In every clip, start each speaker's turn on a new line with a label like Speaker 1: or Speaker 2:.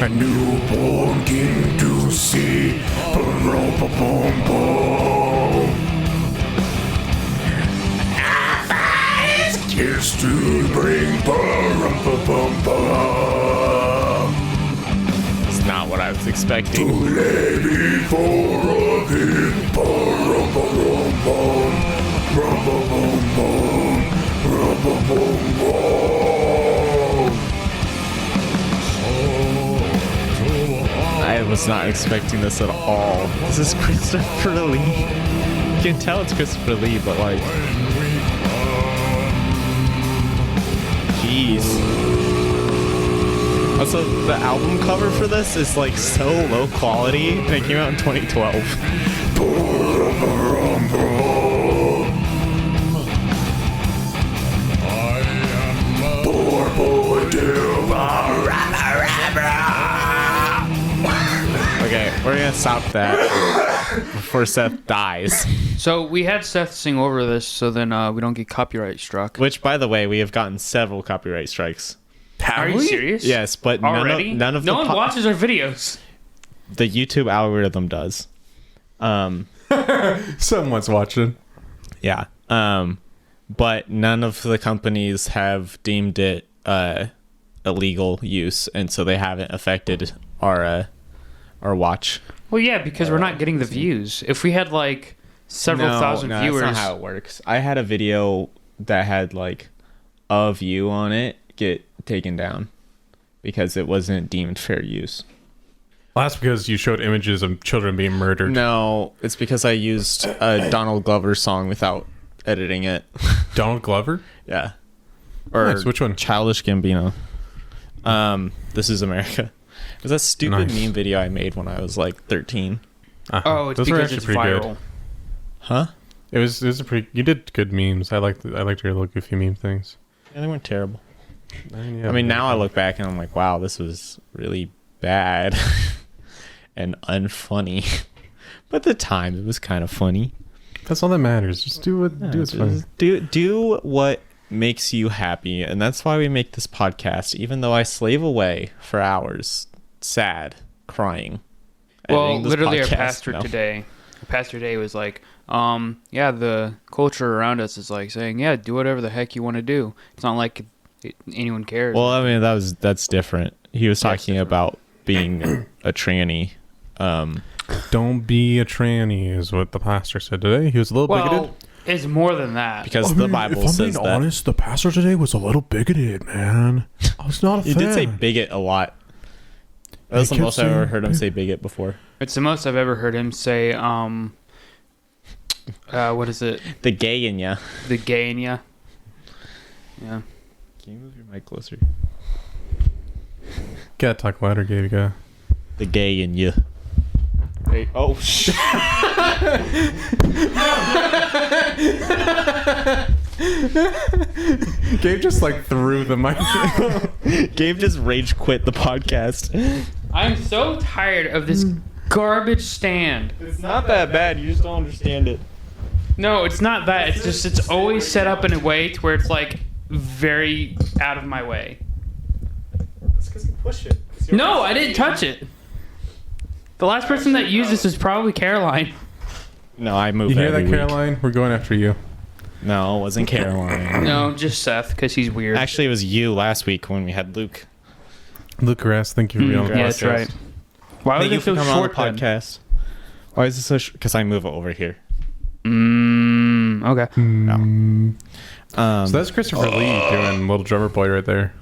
Speaker 1: A newborn king to see. Kiss to bring.
Speaker 2: It's not what I was expecting.
Speaker 1: To lay before
Speaker 2: I was not expecting this at all. This is Christopher Lee. You can tell it's Christopher Lee, but like, jeez. Also, the album cover for this is like so low quality, and it came out in 2012. Okay, we're gonna stop that before Seth dies.
Speaker 3: So we had Seth sing over this, so then we don't get copyright struck.
Speaker 2: Which, by the way, we have gotten several copyright strikes.
Speaker 3: Are you serious?
Speaker 2: Yes, but
Speaker 3: already?
Speaker 2: none of
Speaker 3: no
Speaker 2: the
Speaker 3: one watches our videos.
Speaker 2: The YouTube algorithm does.
Speaker 1: Someone's watching.
Speaker 2: Yeah. But none of the companies have deemed it illegal use, and so they haven't affected our watch.
Speaker 3: Well, yeah, because we're not getting the views. If we had like several thousand viewers,
Speaker 2: that's not how it works. I had a video that had like a view on it get taken down because it wasn't deemed fair use.
Speaker 1: Well, that's because you showed images of children being murdered.
Speaker 2: No, it's because I used a Donald Glover song without editing it.
Speaker 1: Donald Glover?
Speaker 2: Yeah. Or
Speaker 1: nice. Which one?
Speaker 2: Childish Gambino. This Is America. It was that stupid meme video I made when I was like 13.
Speaker 3: Oh, it's
Speaker 1: Those were
Speaker 3: because
Speaker 1: actually
Speaker 3: it's
Speaker 1: pretty
Speaker 3: viral.
Speaker 1: good.
Speaker 2: Huh?
Speaker 1: It was a pretty. You did good memes. I liked your little goofy meme things.
Speaker 2: Yeah, they weren't terrible.
Speaker 1: Yeah,
Speaker 2: I mean, now I look back and I'm like, wow, this was really bad and unfunny. But at the time, it was kind of funny.
Speaker 1: That's all that matters. Just do what's fun.
Speaker 2: Do what makes you happy, and that's why we make this podcast. Even though I slave away for hours, sad, crying.
Speaker 3: Well, literally, our
Speaker 2: pastor
Speaker 3: today was like, yeah, the culture around us is like saying, yeah, do whatever the heck you want to do. It's not like anyone cares.
Speaker 2: Well, I mean, that's different. He was talking about being a tranny.
Speaker 1: Don't be a tranny is what the pastor said today. He was a little bigoted.
Speaker 3: It's more than that.
Speaker 2: Because the Bible says that.
Speaker 1: If I'm being honest, the pastor today was a little bigoted, man. I was not a fan.
Speaker 2: He did say bigot a lot. That was the most I've ever heard him say bigot before.
Speaker 3: It's the most I've ever heard him say, what is it?
Speaker 2: The gay in ya.
Speaker 3: The gay in ya. Yeah.
Speaker 2: Can you move your mic closer?
Speaker 1: Gotta talk louder, Gabe.
Speaker 2: The gay in ya. Hey, oh, shit.
Speaker 1: Gabe just like threw the mic.
Speaker 2: Gabe just rage quit the podcast.
Speaker 3: I'm so tired of this garbage stand.
Speaker 2: It's not that bad. You just don't understand it.
Speaker 3: No, it's not that. It's just it's always set up in a way to where it's like very out of my way.
Speaker 2: It's because you push it.
Speaker 3: No, I didn't touch it. The last person that used this is probably Caroline.
Speaker 2: No, I moved.
Speaker 1: You hear that,
Speaker 2: week.
Speaker 1: Caroline? We're going after you.
Speaker 2: No, it wasn't Caroline.
Speaker 3: No, just Seth, because he's weird.
Speaker 2: Actually, it was you last week when we had Luke.
Speaker 1: Luke Grass, thank you for being on the podcast.
Speaker 3: Yeah, that's right. Why was
Speaker 2: Thank you
Speaker 3: it
Speaker 2: for
Speaker 3: so
Speaker 2: coming
Speaker 3: short
Speaker 2: on the podcast. Why is it so short? Because I move it over here.
Speaker 3: Okay.
Speaker 2: No.
Speaker 1: So that's Christopher Lee doing Little Drummer Boy right there.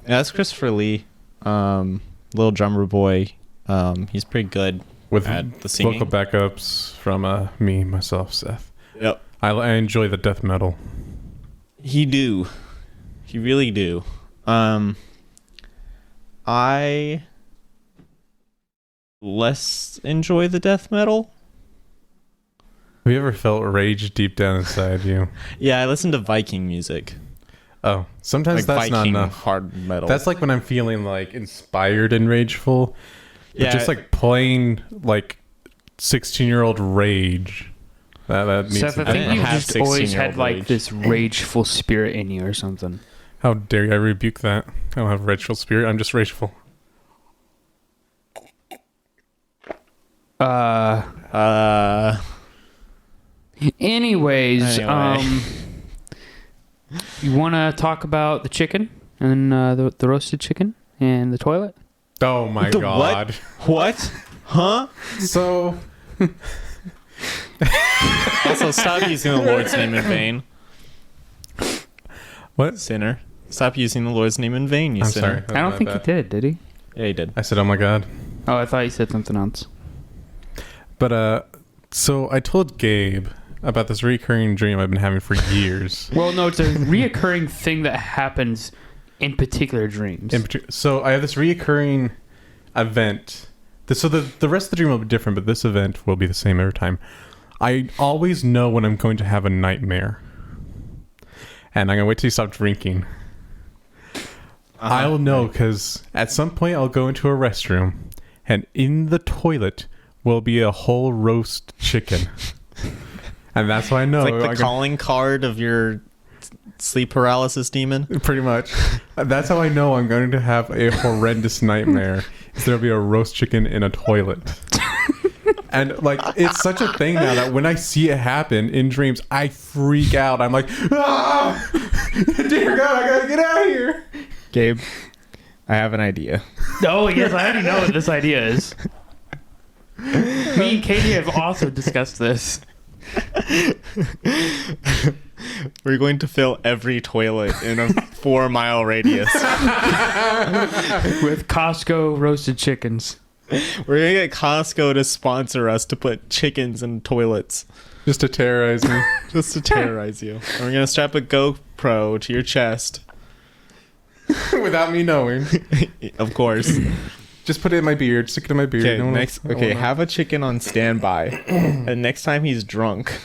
Speaker 2: Yeah, that's Christopher Lee. Little Drummer Boy. He's pretty good
Speaker 1: with
Speaker 2: at the singing.
Speaker 1: Vocal backups from myself, Seth.
Speaker 2: Yep.
Speaker 1: I enjoy the death metal.
Speaker 2: He really do. I less enjoy the death metal.
Speaker 1: Have you ever felt rage deep down inside you?
Speaker 2: Yeah, I listen to Viking music.
Speaker 1: Oh, sometimes
Speaker 2: Like
Speaker 1: that's
Speaker 2: Viking
Speaker 1: not enough.
Speaker 2: hard metal.
Speaker 1: That's like when I'm feeling like inspired and rageful. But
Speaker 2: Yeah.
Speaker 1: just like plain like 16-year-old rage. That needs
Speaker 3: Seth,
Speaker 1: to
Speaker 3: I think
Speaker 2: didn't
Speaker 3: you
Speaker 2: have
Speaker 3: just always
Speaker 2: 16-year-old
Speaker 3: had like
Speaker 2: rage.
Speaker 3: this rageful spirit in you or something.
Speaker 1: How dare you? I rebuke that. I don't have rageful spirit. I'm just rageful.
Speaker 3: Anyways,
Speaker 2: Anyway.
Speaker 3: You want to talk about the chicken and the roasted chicken and the toilet?
Speaker 1: Oh my
Speaker 2: The
Speaker 1: god.
Speaker 2: What? Huh?
Speaker 1: So
Speaker 2: Also, stop using the Lord's name in vain,
Speaker 1: what?
Speaker 2: sinner. Stop using the Lord's name in vain, you
Speaker 1: I'm
Speaker 2: sinner.
Speaker 1: sorry.
Speaker 3: I don't
Speaker 1: My
Speaker 3: think
Speaker 1: bad.
Speaker 3: he did he?
Speaker 2: Yeah, he did.
Speaker 1: I said, "Oh my god."
Speaker 3: Oh, I thought you said something else.
Speaker 1: But so I told Gabe about this recurring dream I've been having for years.
Speaker 3: Well, no, it's a reoccurring thing that happens in particular dreams.
Speaker 1: So I have this reoccurring event. So the rest of the dream will be different, but this event will be the same every time. I always know when I'm going to have a nightmare. And I'm going to wait till you stop drinking. I'll know because at some point I'll go into a restroom and in the toilet will be a whole roast chicken. And that's why I know.
Speaker 2: It's like the calling card of your sleep paralysis demon.
Speaker 1: Pretty much. That's how I know I'm going to have a horrendous nightmare. Is there'll be a roast chicken in a toilet. And like it's such a thing now that when I see it happen in dreams, I freak out. I'm like, ah! Dear God, I gotta get out of here.
Speaker 2: Gabe, I have an idea.
Speaker 3: Oh, yes, I already know what this idea is. Me and Katie have also discussed this.
Speaker 2: We're going to fill every toilet in a 4-mile radius.
Speaker 3: With Costco roasted chickens.
Speaker 2: We're going to get Costco to sponsor us to put chickens in toilets.
Speaker 1: Just to terrorize me.
Speaker 2: Just to terrorize you. And we're going to strap a GoPro to your chest.
Speaker 1: Without me knowing.
Speaker 2: Of course.
Speaker 1: Just put it in my beard. Stick it in my beard.
Speaker 2: Okay,
Speaker 1: No one-
Speaker 2: next.
Speaker 1: no one
Speaker 2: Okay,
Speaker 1: knows.
Speaker 2: have a chicken on standby, and next time he's drunk,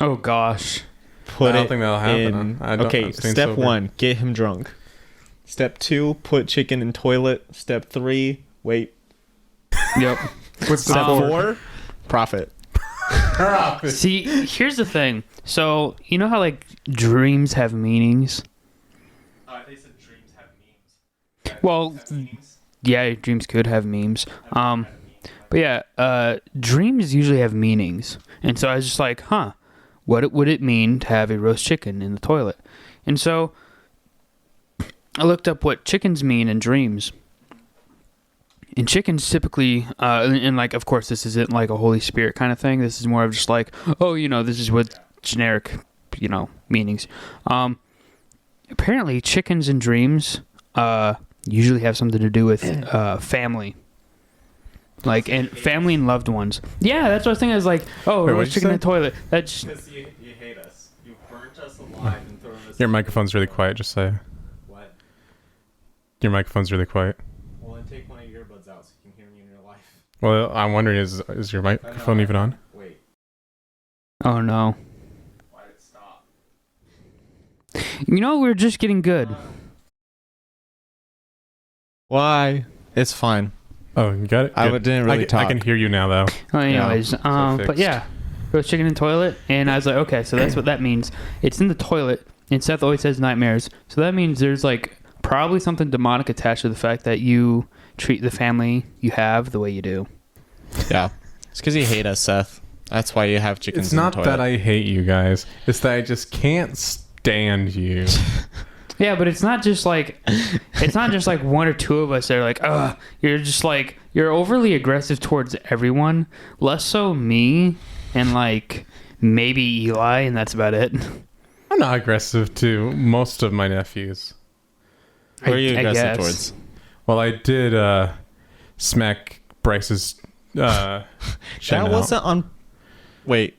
Speaker 3: Oh, gosh.
Speaker 2: put
Speaker 1: I don't
Speaker 2: it
Speaker 1: think that'll happen.
Speaker 2: in.
Speaker 1: I don't-
Speaker 2: Okay,
Speaker 1: I'm staying
Speaker 2: step
Speaker 1: sober.
Speaker 2: 1, get him drunk. Step 2, put chicken in toilet. Step 3, wait.
Speaker 3: Yep.
Speaker 1: What's the
Speaker 2: Step
Speaker 1: four?
Speaker 2: 4, profit.
Speaker 3: See, here's the thing. So, you know how, like, dreams have meanings?
Speaker 2: They said dreams have memes.
Speaker 3: Well, yeah, dreams could have memes. But yeah, dreams usually have meanings. And so I was just like, what would it mean to have a roast chicken in the toilet? And so I looked up what chickens mean in dreams. And chickens typically, and like, of course, this isn't like a Holy Spirit kind of thing. This is more of just like, oh, this is what generic, meanings. Apparently, chickens in dreams usually have something to do with family. Like, and family and loved ones. Yeah, that's what I was thinking. I was like, oh,
Speaker 1: Wait,
Speaker 3: roast
Speaker 1: what'd you
Speaker 3: chicken in
Speaker 1: say?
Speaker 3: the toilet. That's
Speaker 2: Because you hate us. You burnt us alive and thrown us.
Speaker 1: Your microphone's really quiet. Just say.
Speaker 2: What?
Speaker 1: Your microphone's really quiet.
Speaker 2: Well, then take one of your earbuds out so you can hear me in real life.
Speaker 1: Well, I'm wondering, is your microphone even on?
Speaker 2: Wait.
Speaker 3: oh no.
Speaker 2: Why did it stop?
Speaker 3: We're just getting good.
Speaker 2: Why? It's fine.
Speaker 1: Oh, you got it.
Speaker 2: I
Speaker 1: Good.
Speaker 2: didn't really
Speaker 1: I
Speaker 2: talk.
Speaker 1: can hear you now, though.
Speaker 3: Well, anyways, but
Speaker 1: fixed.
Speaker 3: yeah, roast chicken in the toilet, and I was like, okay, so that's what that means. It's in the toilet, and Seth always has nightmares, so that means there's like probably something demonic attached to the fact that you treat the family you have the way you do.
Speaker 2: Yeah. It's because you hate us, Seth. That's why you have chickens
Speaker 1: It's
Speaker 2: in
Speaker 1: not
Speaker 2: the toilet.
Speaker 1: that I hate you guys. It's that I just can't stand you.
Speaker 3: Yeah, but it's not just like one or two of us that are like, you're just like, you're overly aggressive towards everyone, less so me and like maybe Eli, and that's about it.
Speaker 1: I'm not aggressive to most of my nephews.
Speaker 2: Who are you
Speaker 3: I
Speaker 2: aggressive
Speaker 3: guess.
Speaker 2: towards?
Speaker 1: Well, I did smack Bryce's chin
Speaker 2: That
Speaker 1: out.
Speaker 2: wasn't on. Wait.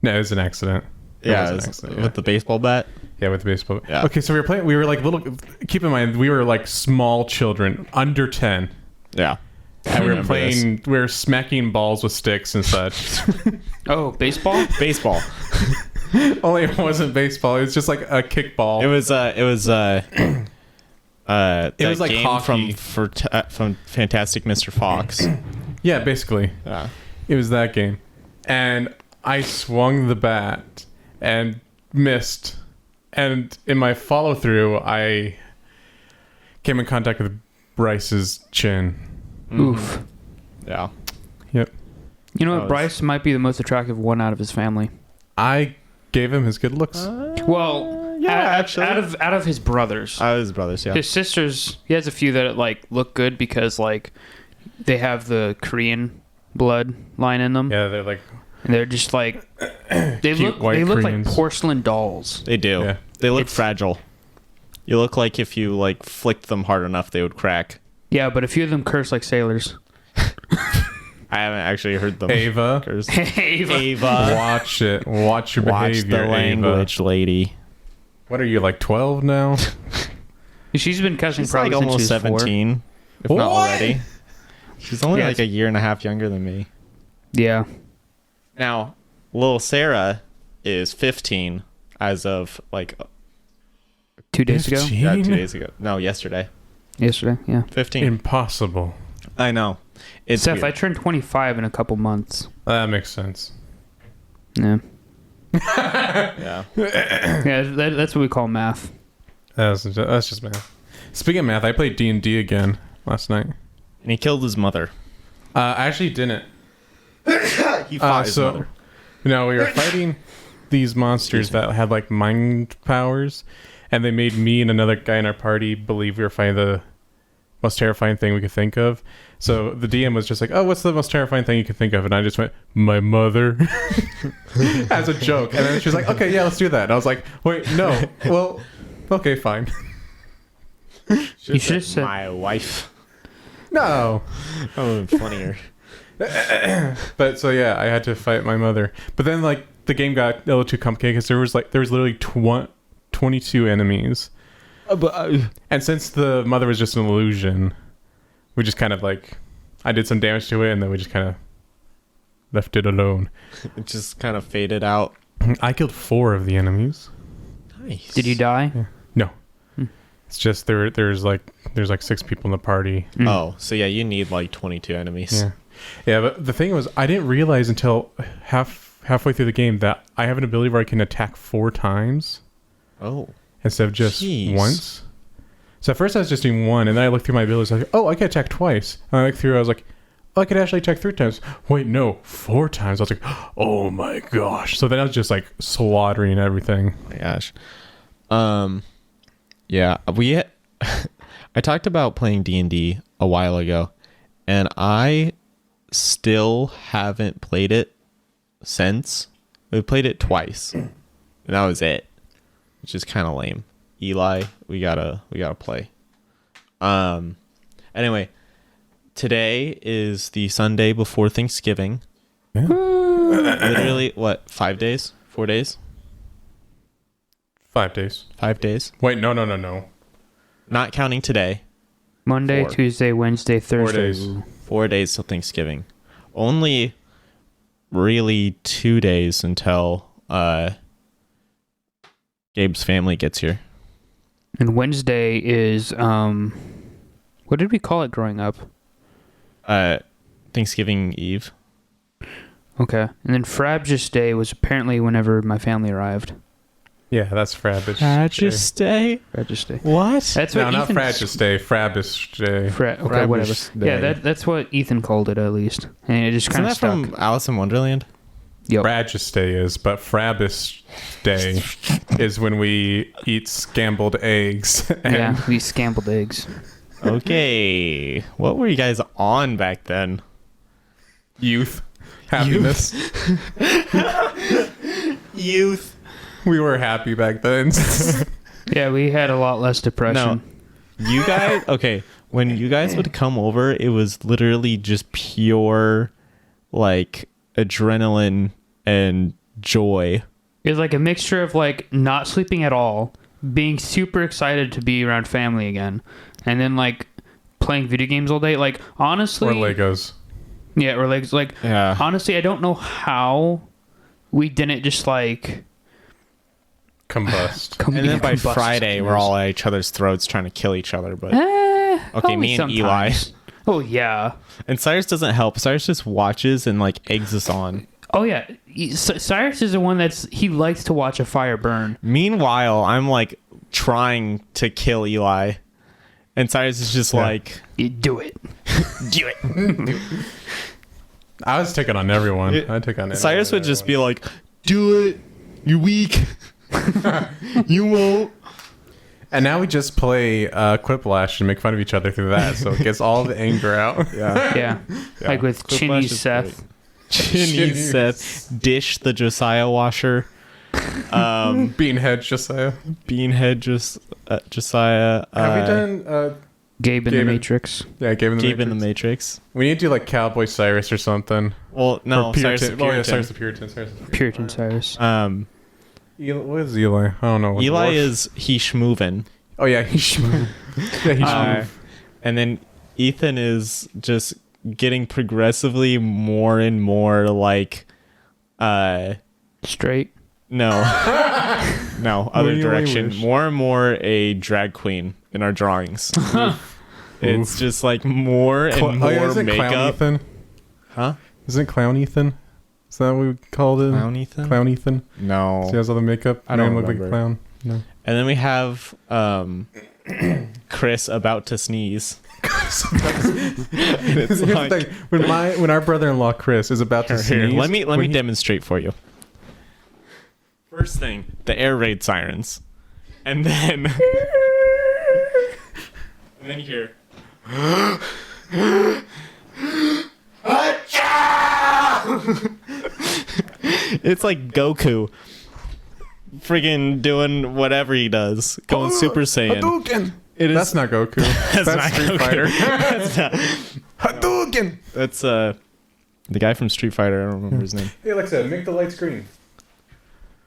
Speaker 1: No, it was an accident.
Speaker 2: Yeah,
Speaker 1: was
Speaker 2: it
Speaker 1: an
Speaker 2: was
Speaker 1: accident,
Speaker 2: with
Speaker 1: yeah.
Speaker 2: the baseball bat.
Speaker 1: Yeah, with the baseball.
Speaker 2: Yeah.
Speaker 1: Okay, so we were like little. Keep in mind, we were like small children, under 10,
Speaker 2: Yeah.
Speaker 1: and we were
Speaker 2: remember
Speaker 1: playing. We were smacking balls with sticks and such.
Speaker 3: Oh, baseball?
Speaker 2: Baseball.
Speaker 1: Only it wasn't baseball. It was just like a kickball.
Speaker 2: It was that
Speaker 1: like
Speaker 2: game
Speaker 1: hockey.
Speaker 2: from Fantastic Mr. Fox.
Speaker 1: Yeah, basically.
Speaker 2: Yeah.
Speaker 1: It was that game. And I swung the bat and missed And in my follow through, I came in contact with Bryce's chin.
Speaker 3: Oof.
Speaker 2: Yeah.
Speaker 1: Yep.
Speaker 3: You know
Speaker 2: That
Speaker 3: what?
Speaker 2: was-
Speaker 3: Bryce might be the most attractive one out of his family.
Speaker 1: I gave him his good looks.
Speaker 3: Well,
Speaker 2: yeah,
Speaker 3: out
Speaker 2: actually.
Speaker 3: out of his brothers,
Speaker 2: His brothers, yeah.
Speaker 3: his sisters, he has a few that like look good because like they have the Korean blood line in them.
Speaker 1: Yeah, they're like
Speaker 3: And they're just like they
Speaker 1: Cute white
Speaker 3: look like
Speaker 1: Koreans.
Speaker 3: porcelain dolls.
Speaker 2: They do.
Speaker 1: Yeah.
Speaker 2: They look
Speaker 3: It's-
Speaker 2: fragile. You look like if you like flicked them hard enough, they would crack.
Speaker 3: Yeah, but a few of them curse like sailors.
Speaker 2: I haven't actually heard them
Speaker 1: Ava.
Speaker 2: curse.
Speaker 3: Ava.
Speaker 2: Ava.
Speaker 1: Watch it. Watch your
Speaker 2: Watch
Speaker 1: behavior,
Speaker 2: the language, lady.
Speaker 1: Ava. What are you, like 12 now?
Speaker 3: She's been cussing
Speaker 2: She's
Speaker 3: probably
Speaker 2: like
Speaker 3: since
Speaker 2: almost
Speaker 3: she was 4.
Speaker 2: 17, if not
Speaker 1: What?
Speaker 2: already. She's only
Speaker 3: Yeah,
Speaker 2: like a year and a half younger than me.
Speaker 3: Yeah.
Speaker 2: Now, little Sarah is 15 as of like
Speaker 3: 2 days ago.
Speaker 1: 15?
Speaker 2: 2 days ago. No, yesterday.
Speaker 3: Yesterday, yeah.
Speaker 2: 15.
Speaker 1: Impossible.
Speaker 2: I know. It's
Speaker 3: Seth, I
Speaker 2: weird.
Speaker 3: turned 25 in a couple months.
Speaker 1: That makes sense.
Speaker 3: Yeah.
Speaker 2: Yeah.
Speaker 3: Yeah, that's what we call math.
Speaker 1: That's just math. Speaking of math, I played D&D again last night.
Speaker 2: And he killed his mother.
Speaker 1: I actually didn't.
Speaker 2: He fought his
Speaker 1: so,
Speaker 2: mother.
Speaker 1: no, we were fighting these monsters that had like mind powers, and they made me and another guy in our party believe we were fighting the most terrifying thing we could think of. So the DM was just like, "Oh, what's the most terrifying thing you could think of?" And I just went, "My mother," as a joke. And then she was like, "Okay, yeah, let's do that." And I was like, "Wait, no. Well, okay, fine."
Speaker 3: You should have said
Speaker 2: My wife.
Speaker 1: No.
Speaker 2: Oh, funnier.
Speaker 1: But so yeah, I had to fight my mother. But then like the game got a little too complicated because there was literally 22 enemies. And since the mother was just an illusion, we just kind of like I did some damage to it and then we just kind of left it alone.
Speaker 2: It just kind of faded out.
Speaker 1: I killed 4 of the enemies.
Speaker 2: Nice.
Speaker 3: Did you die?
Speaker 1: No. It's just there's like 6 people in the party.
Speaker 2: Oh, so yeah, you need like 22 enemies.
Speaker 1: Yeah. Yeah, but the thing was I didn't realize until halfway through the game that I have an ability where I can attack 4 times.
Speaker 2: Oh.
Speaker 1: Instead of just
Speaker 2: Jeez.
Speaker 1: once. So at first I was just doing 1, and then I looked through my abilities. I was like, oh, I can attack twice. And I looked through, I was like, oh, I could actually attack 3 times. Wait, no, 4 times. I was like, oh my gosh. So then I was just like slaughtering everything.
Speaker 2: My gosh. Yeah, I talked about playing D&D a while ago, and I still haven't played it since. We played it twice, and that was it, which is kind of lame. Eli, we gotta play. Anyway, today is the Sunday before Thanksgiving.
Speaker 1: Yeah.
Speaker 2: Literally, what, 5 days? 4 days?
Speaker 1: 5 days.
Speaker 2: 5 days?
Speaker 1: Wait, no.
Speaker 2: Not counting today.
Speaker 3: Monday,
Speaker 2: 4.
Speaker 3: Tuesday, Wednesday, Thursday.
Speaker 1: days.
Speaker 2: 4 days till Thanksgiving. Only really 2 days until Gabe's family gets here.
Speaker 3: And Wednesday is what did we call it growing up?
Speaker 2: Thanksgiving Eve.
Speaker 3: Okay. And then Frabjous Day was apparently whenever my family arrived.
Speaker 1: Yeah, that's Frabbish
Speaker 2: Day.
Speaker 3: Frabjous Day.
Speaker 2: What?
Speaker 3: That's
Speaker 1: No,
Speaker 3: what
Speaker 1: not
Speaker 3: Ethan
Speaker 1: Frabbish Day. Frabbish Day.
Speaker 3: okay, whatever.
Speaker 2: Frabjous
Speaker 3: Yeah,
Speaker 2: Day.
Speaker 3: that's what Ethan called it at least. And it just
Speaker 2: Isn't
Speaker 3: kind of
Speaker 2: that
Speaker 3: stuck.
Speaker 2: from Alice in Wonderland?
Speaker 3: Yep.
Speaker 1: Frabbish Day is, but Frabbish Day is when we eat scrambled eggs. And
Speaker 3: Yeah, these scrambled eggs.
Speaker 2: Okay. What were you guys on back then?
Speaker 1: Youth. Happiness.
Speaker 2: Youth.
Speaker 1: We were happy back then.
Speaker 3: Yeah, we had a lot less depression.
Speaker 2: No. You guys, okay, when you guys would come over, it was literally just pure, like, adrenaline and joy.
Speaker 3: It was like a mixture of like not sleeping at all, being super excited to be around family again, and then like playing video games all day. Like honestly,
Speaker 1: Or Legos.
Speaker 3: yeah, or like
Speaker 2: Yeah.
Speaker 3: honestly, I don't know how we didn't just like
Speaker 1: Combust.
Speaker 2: And then by
Speaker 3: combust.
Speaker 2: Friday, we're all at each other's throats trying to kill each other. But
Speaker 3: okay,
Speaker 2: okay, me and Eli.
Speaker 3: Oh yeah.
Speaker 2: And Cyrus doesn't help. Cyrus just watches and like eggs us on.
Speaker 3: Oh yeah, Cyrus is the one he likes to watch a fire burn.
Speaker 2: Meanwhile, I'm like trying to kill Eli, and Cyrus is just like,
Speaker 3: You do it.
Speaker 2: do it.
Speaker 1: I was taking on everyone. I'd take on everyone.
Speaker 2: Cyrus would just be like, do it. You're weak. You won't.
Speaker 1: And now we just play Quiplash and make fun of each other through that, so it gets all the anger out.
Speaker 2: Yeah.
Speaker 3: Yeah. Like with
Speaker 2: Quiplash
Speaker 3: Chinny
Speaker 2: is
Speaker 3: Seth.
Speaker 2: Chinny Seth. Dish the Josiah washer.
Speaker 1: Beanhead Josiah.
Speaker 2: Beanhead Josiah.
Speaker 1: Have we done?
Speaker 3: Gabe in the Matrix.
Speaker 1: Yeah, Gabe in the
Speaker 2: Gabe
Speaker 1: Matrix.
Speaker 2: in the Matrix.
Speaker 1: We need to do like Cowboy Cyrus or something.
Speaker 2: Well, no,
Speaker 1: Or
Speaker 2: Cyrus
Speaker 1: Puritan.
Speaker 2: the Puritan.
Speaker 1: Oh yeah, Cyrus the Puritan. Cyrus the Puritan.
Speaker 3: Puritan Cyrus.
Speaker 1: What is Eli? I don't know.
Speaker 2: Eli
Speaker 1: Dwarf?
Speaker 2: is he schmoovin'.
Speaker 1: Oh yeah, he's yeah, he's
Speaker 2: And then Ethan is just getting progressively more and more like
Speaker 3: Straight.
Speaker 2: no other
Speaker 1: you
Speaker 2: direction,
Speaker 1: wish?
Speaker 2: more and more a drag queen in our drawings. It's just like more and more
Speaker 1: isn't Clown
Speaker 2: makeup.
Speaker 1: Ethan?
Speaker 2: Huh?
Speaker 1: Isn't Clown Ethan? Is that what we called it?
Speaker 2: Clown Ethan?
Speaker 1: Clown Ethan.
Speaker 2: No.
Speaker 1: So he has all the makeup.
Speaker 2: I don't
Speaker 1: look like a
Speaker 2: remember.
Speaker 1: clown. No.
Speaker 2: And then we have Chris about to sneeze.
Speaker 1: Here's the thing. When our brother-in-law Chris is about to
Speaker 2: Here,
Speaker 1: sneeze,
Speaker 2: let me
Speaker 1: when he-
Speaker 2: demonstrate for you. First thing, the air raid sirens, and then you hear. It's like Goku, friggin' doing whatever he does, going Super Saiyan.
Speaker 1: Hadouken!
Speaker 2: It is.
Speaker 1: That's not Goku. That's
Speaker 2: not
Speaker 1: Street
Speaker 2: Goku.
Speaker 1: Fighter.
Speaker 2: That's not.
Speaker 1: Hadouken!
Speaker 2: That's the guy from Street Fighter. I don't remember his name.
Speaker 1: Hey Alexa, make the lights green.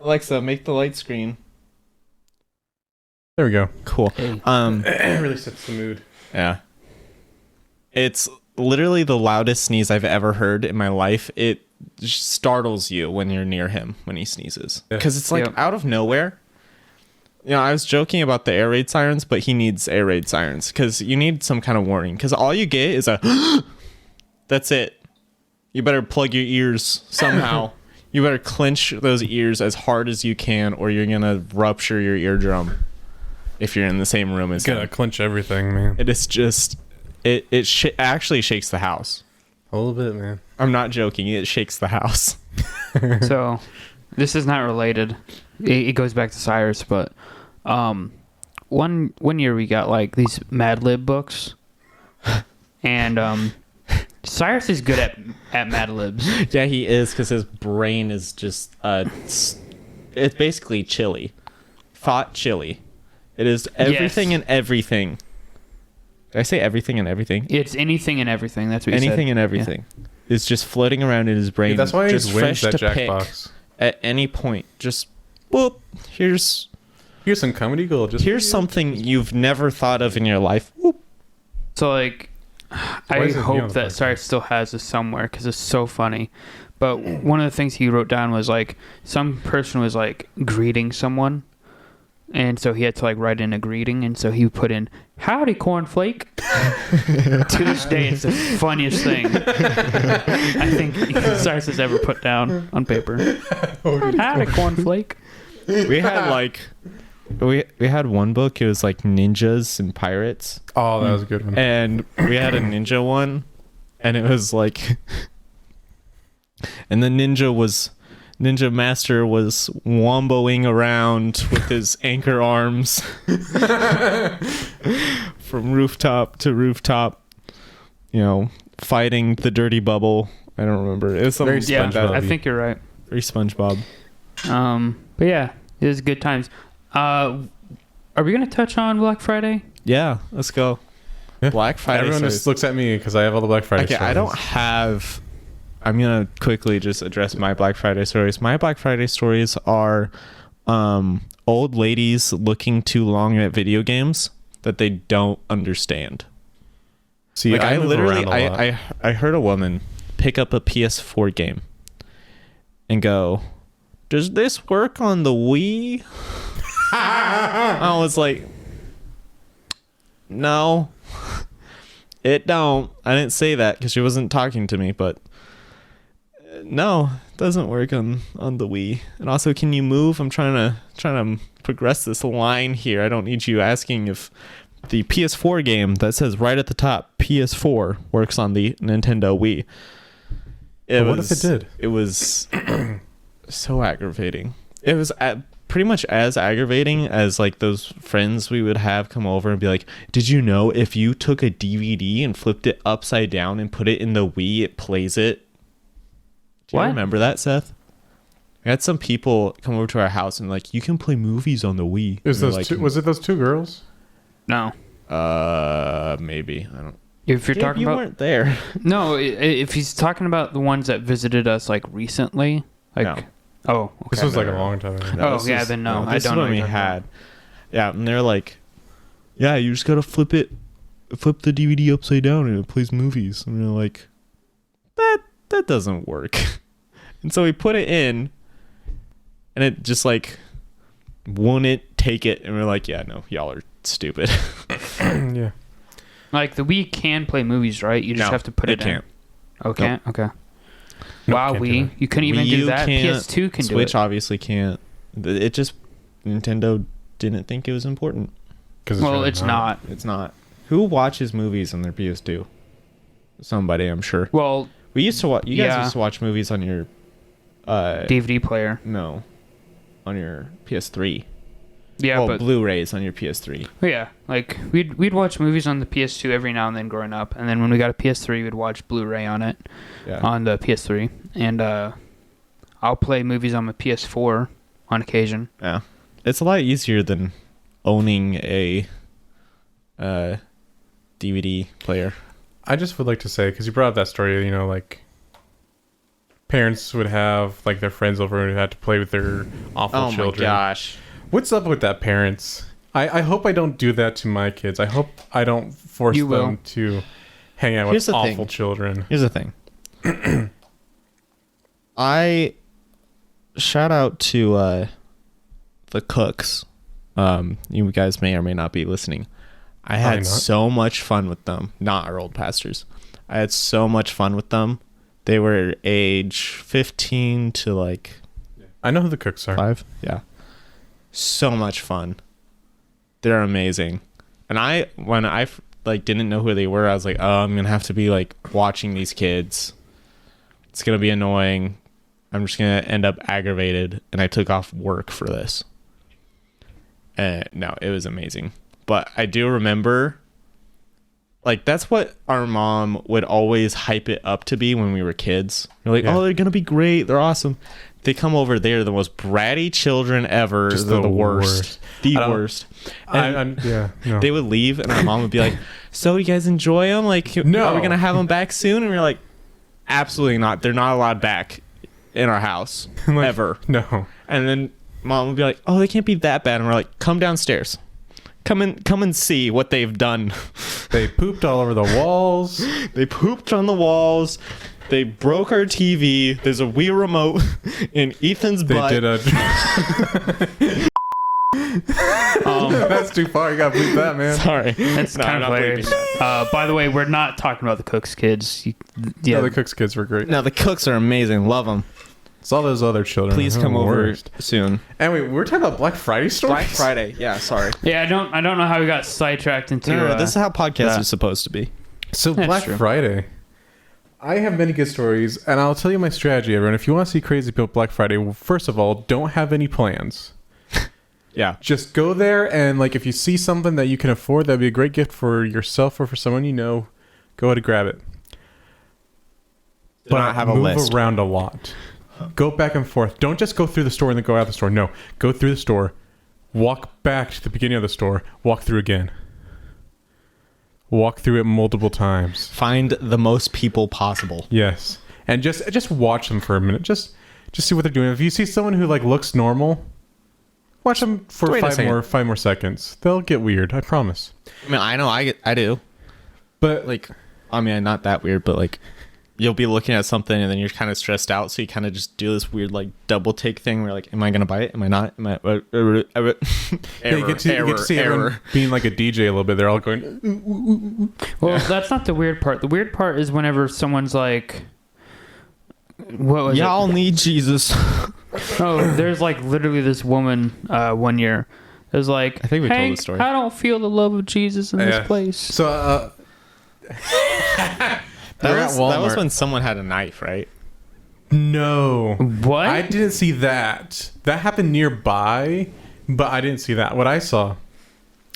Speaker 2: Alexa, make the light screen.
Speaker 1: There we go.
Speaker 2: Cool.
Speaker 3: Hey.
Speaker 1: It really sets the mood.
Speaker 2: Yeah. It's literally the loudest sneeze I've ever heard in my life. It startles you when you're near him when he sneezes.
Speaker 1: Yeah.
Speaker 2: Because it's like
Speaker 3: Yep.
Speaker 2: out of nowhere. You know, I was joking about the air raid sirens, but he needs air raid sirens because you need some kind of warning. Because all you get is a that's it. You better plug your ears somehow. You better clench those ears as hard as you can, or you're going to rupture your eardrum if you're in the same room as
Speaker 1: Gotta
Speaker 2: him.
Speaker 1: clench everything, man.
Speaker 2: It is just, it actually shakes the house.
Speaker 1: A little bit, man.
Speaker 2: I'm not joking. It shakes the house.
Speaker 3: So, this is not related. It goes back to Cyrus, but one year we got like these Mad Lib books, and Cyrus is good at Mad Libs.
Speaker 2: Yeah, he is, because his brain is just, it's basically chili. Thought chili. It is everything
Speaker 3: Yes.
Speaker 2: and everything. Did I say everything and everything?
Speaker 3: It's anything and everything. That's what you
Speaker 2: Anything
Speaker 3: said.
Speaker 2: and everything. It's just floating around in his brain.
Speaker 1: Dude, that's why he
Speaker 2: just
Speaker 1: wins
Speaker 2: fresh
Speaker 1: that
Speaker 2: to pick
Speaker 1: Jackbox.
Speaker 2: at any point. Just, whoop, here's
Speaker 1: Here's some comedy gold. Just
Speaker 2: here's something you've never thought of in your life. Whoop.
Speaker 3: So like,
Speaker 1: Why
Speaker 3: I
Speaker 1: is it me on
Speaker 3: hope
Speaker 1: the
Speaker 3: that
Speaker 1: podcast?
Speaker 3: Cyrus still has this somewhere because it's so funny. But one of the things he wrote down was like some person was like greeting someone, and so he had to like write in a greeting, and so he put in "Howdy, cornflake." To this day, it's the funniest thing I think Cyrus has ever put down on paper. Howdy, cornflake.
Speaker 2: We had like we had one book. It was like ninjas and pirates,
Speaker 1: Oh, that was a good one.
Speaker 2: and we had a ninja one, and it was like, and the ninja master was womboing around with his anchor arms from rooftop to rooftop, you know, fighting the dirty bubble. I don't remember. It was something
Speaker 1: Very
Speaker 3: Yeah,
Speaker 2: like that.
Speaker 3: I think you're right.
Speaker 2: Very SpongeBob.
Speaker 3: But yeah, it was good times. Are we gonna touch on Black Friday?
Speaker 2: Yeah, let's go.
Speaker 1: Yeah.
Speaker 2: Black Friday.
Speaker 1: Everyone
Speaker 2: stories.
Speaker 1: just looks at me because I have all the Black Friday
Speaker 2: Okay,
Speaker 1: stories.
Speaker 2: I don't have. I'm gonna quickly just address my Black Friday stories. My Black Friday stories are old ladies looking too long at video games that they don't understand.
Speaker 1: See,
Speaker 2: Like I
Speaker 1: move
Speaker 2: literally,
Speaker 1: around a lot.
Speaker 2: I heard a woman pick up a PS4 game and go, "Does this work on the Wii?" I was like, "No, it don't." I didn't say that because she wasn't talking to me, but No, it doesn't work on the Wii. And also, can you move? I'm trying to progress this line here. I don't need you asking if the PS4 game that says right at the top PS4 works on the Nintendo Wii.
Speaker 1: What if it did?
Speaker 2: It was so aggravating. It was pretty much as aggravating as like those friends we would have come over and be like, did you know if you took a DVD and flipped it upside down and put it in the Wii, it plays it? Do you remember that, Seth? We had some people come over to our house and like, you can play movies on the Wii.
Speaker 1: Was it those two girls?
Speaker 3: No.
Speaker 2: Maybe. I don't.
Speaker 3: If you're talking
Speaker 2: you
Speaker 3: about,
Speaker 2: weren't there.
Speaker 3: No, if he's talking about the ones that visited us like recently, like,
Speaker 2: No.
Speaker 3: Oh, okay.
Speaker 1: This was like a long time ago.
Speaker 3: No, then no, I
Speaker 2: this
Speaker 3: don't
Speaker 2: is
Speaker 3: know
Speaker 2: what
Speaker 3: what
Speaker 2: we
Speaker 3: you're
Speaker 2: had. Yeah, and they're like, yeah, you just gotta flip the DVD upside down and it plays movies. And we're like, that doesn't work. And so we put it in, and it just like wouldn't take it. And we're like, yeah, no, y'all are stupid.
Speaker 1: Yeah.
Speaker 3: Like the Wii can play movies, right? You just have to put it in.
Speaker 2: can't.
Speaker 3: Okay.
Speaker 2: Nope.
Speaker 3: Okay.
Speaker 1: Nope,
Speaker 3: Wow,
Speaker 1: can't do
Speaker 3: Wii,
Speaker 1: that.
Speaker 3: you couldn't even
Speaker 2: Wii
Speaker 3: do
Speaker 2: U
Speaker 3: that.
Speaker 2: can't,
Speaker 3: PS2 can do
Speaker 2: Switch
Speaker 3: it.
Speaker 2: obviously can't. It just Nintendo didn't think it was important.
Speaker 3: Well, it's not.
Speaker 2: It's not. Who watches movies on their PS2? Somebody, I'm sure.
Speaker 3: Well,
Speaker 2: We used to watch. You guys
Speaker 3: Yeah.
Speaker 2: used to watch movies on your.
Speaker 3: DVD player.
Speaker 2: No, on your PS3.
Speaker 3: Yeah,
Speaker 2: well,
Speaker 3: but
Speaker 2: Blu-rays on your PS3.
Speaker 3: yeah, like we'd watch movies on the PS2 every now and then growing up, and then when we got a PS3, we'd watch Blu-ray on it
Speaker 2: Yeah.
Speaker 3: on the PS3, and I'll play movies on my PS4 on occasion.
Speaker 2: Yeah. It's a lot easier than owning a DVD player.
Speaker 1: I just would like to say, because you brought up that story, like parents would have like their friends over and had to play with their awful children.
Speaker 2: Oh my gosh.
Speaker 1: What's up with that, parents? I hope I don't do that to my kids. I hope I don't force
Speaker 3: You will.
Speaker 1: them to hang out
Speaker 2: Here's
Speaker 1: with
Speaker 2: the
Speaker 1: awful
Speaker 2: thing.
Speaker 1: children.
Speaker 2: Here's the thing. I shout out to the cooks. You guys may or may not be listening. I
Speaker 1: Probably
Speaker 2: had
Speaker 1: not.
Speaker 2: so much fun with them. Not our old pastors. I had so much fun with them. They were age 15 to like
Speaker 1: I know who the cooks are.
Speaker 2: 5. Yeah. So much fun. They're amazing. And when I like didn't know who they were, I was like, oh, I'm going to have to be like watching these kids. It's going to be annoying. I'm just going to end up aggravated. And I took off work for this. No, it was amazing. But I do remember, like, that's what our mom would always hype it up to be when we were kids. You're like,
Speaker 1: Yeah.
Speaker 2: oh, they're going to be great. They're awesome. They come over, they're the most bratty children ever.
Speaker 1: Just
Speaker 2: They're
Speaker 1: the
Speaker 2: the worst.
Speaker 1: worst.
Speaker 2: The
Speaker 1: I don't-
Speaker 2: worst. And
Speaker 1: Yeah. No.
Speaker 2: they would leave, and our mom would be like, so you guys enjoy them? Like,
Speaker 1: No.
Speaker 2: are we going to have them back soon? And we're like, absolutely not. They're not allowed back in our house.
Speaker 1: Like,
Speaker 2: ever.
Speaker 1: No.
Speaker 2: And then mom would be like, oh, they can't be that bad. And we're like, come downstairs. Come and see what they've done.
Speaker 1: They pooped all over the walls.
Speaker 2: They pooped on the walls. They broke our TV. There's a Wii remote in Ethan's
Speaker 1: They
Speaker 2: butt.
Speaker 1: did a. That's too far. You gotta bleep that, man.
Speaker 2: Sorry.
Speaker 3: That's
Speaker 2: No,
Speaker 3: kind
Speaker 2: I'm
Speaker 3: of
Speaker 2: not
Speaker 3: hilarious.
Speaker 2: bleeping
Speaker 3: By the way, we're not talking about the Cook's kids.
Speaker 1: Yeah, the cooks' kids were great.
Speaker 2: No, the cooks are amazing. Love them.
Speaker 1: It's all those other children.
Speaker 2: Please
Speaker 1: They're
Speaker 2: come
Speaker 1: the
Speaker 2: over
Speaker 1: worst.
Speaker 2: soon.
Speaker 1: Anyway, we're talking about Black Friday stories.
Speaker 2: Black Friday. Yeah, sorry.
Speaker 3: Yeah, I don't know how we got sidetracked into.
Speaker 2: No, this is how podcasts
Speaker 3: that.
Speaker 2: are supposed to be.
Speaker 1: So
Speaker 3: That's
Speaker 1: Black
Speaker 3: true.
Speaker 1: Friday. I have many good stories, and I'll tell you my strategy, everyone. If you want to see crazy people Black Friday, well, first of all, don't have any plans.
Speaker 2: Yeah.
Speaker 1: Just go there, and like if you see something that you can afford, that'd be a great gift for yourself or for someone you know. Go ahead and grab it.
Speaker 2: Do not have a
Speaker 1: move
Speaker 2: list.
Speaker 1: around a lot. Go back and forth. Don't just go through the store and then go out the store. No, go through the store, walk back to the beginning of the store, walk through again. Walk through it multiple times.
Speaker 2: Find the most people possible.
Speaker 1: Yes, and just watch them for a minute. Just see what they're doing. If you see someone who like looks normal, watch them for
Speaker 2: Wait a second.
Speaker 1: five more seconds. They'll get weird. I promise.
Speaker 2: I mean, I know I do.
Speaker 1: But
Speaker 2: Like, I mean, not that weird, but like, you'll be looking at something and then you're kind of stressed out, so you kind of just do this weird like double take thing where like, am I gonna buy it? Am I not? Am I? Error,
Speaker 1: yeah, you get to see everyone being like a DJ a little bit. They're all going.
Speaker 3: Well, that's not the weird part. The weird part is whenever someone's like What was
Speaker 2: Y'all need Jesus.
Speaker 3: Oh, there's like literally this woman one year. It was like,
Speaker 2: I think we told
Speaker 3: Hank,
Speaker 2: the story.
Speaker 3: I don't feel the love of Jesus in this place.
Speaker 1: So
Speaker 2: That
Speaker 1: we're
Speaker 2: was,
Speaker 1: at Walmart.
Speaker 2: that was when someone had a knife, right?
Speaker 1: No.
Speaker 3: What?
Speaker 1: I didn't see that. That happened nearby, but I didn't see that. What I saw,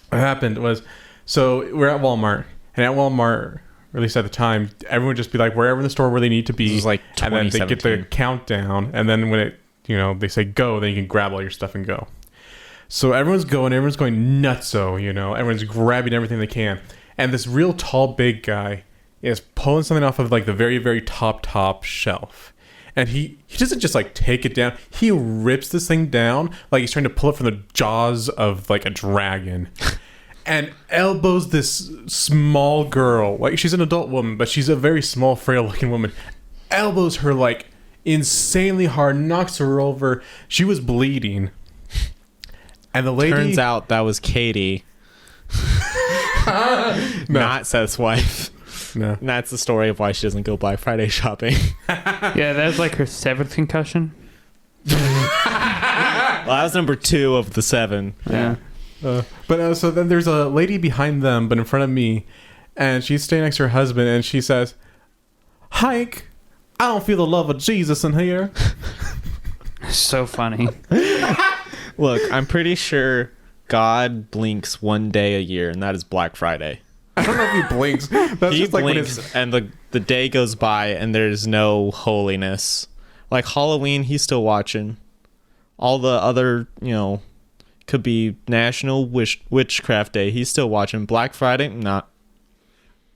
Speaker 1: what happened was, so we're at Walmart, and at Walmart, or at least at the time, everyone would just be like wherever in the store where they need to be,
Speaker 2: This was like
Speaker 1: and then they get the
Speaker 2: 2017.
Speaker 1: countdown, and then when it, they say go, then you can grab all your stuff and go. So everyone's going nutso, everyone's grabbing everything they can, and this real tall, big guy is pulling something off of like the very, very top shelf. And he doesn't just like take it down. He rips this thing down like he's trying to pull it from the jaws of like a dragon. And elbows this small girl. Like she's an adult woman, but she's a very small, frail looking woman. Elbows her like insanely hard, knocks her over. She was bleeding. And the lady...
Speaker 2: Turns out that was Katie. Not Seth's wife.
Speaker 1: No.
Speaker 2: And that's the story of why she doesn't go Black Friday shopping.
Speaker 3: Yeah, that was like her 7th concussion.
Speaker 2: Well, that was number 2 of the 7.
Speaker 3: Yeah.
Speaker 1: But so then there's a lady behind them, but in front of me, and she's standing next to her husband, and she says, Hank, I don't feel the love of Jesus in here.
Speaker 3: So funny.
Speaker 2: Look, I'm pretty sure God blinks one day a year, and that is Black Friday.
Speaker 1: I don't know if he blinks. That's
Speaker 2: He
Speaker 1: just like when
Speaker 2: blinks,
Speaker 1: it's...
Speaker 2: and the day goes by, and there's no holiness. Like Halloween, he's still watching. All the other, could be National Witchcraft Day. He's still watching. Black Friday, not.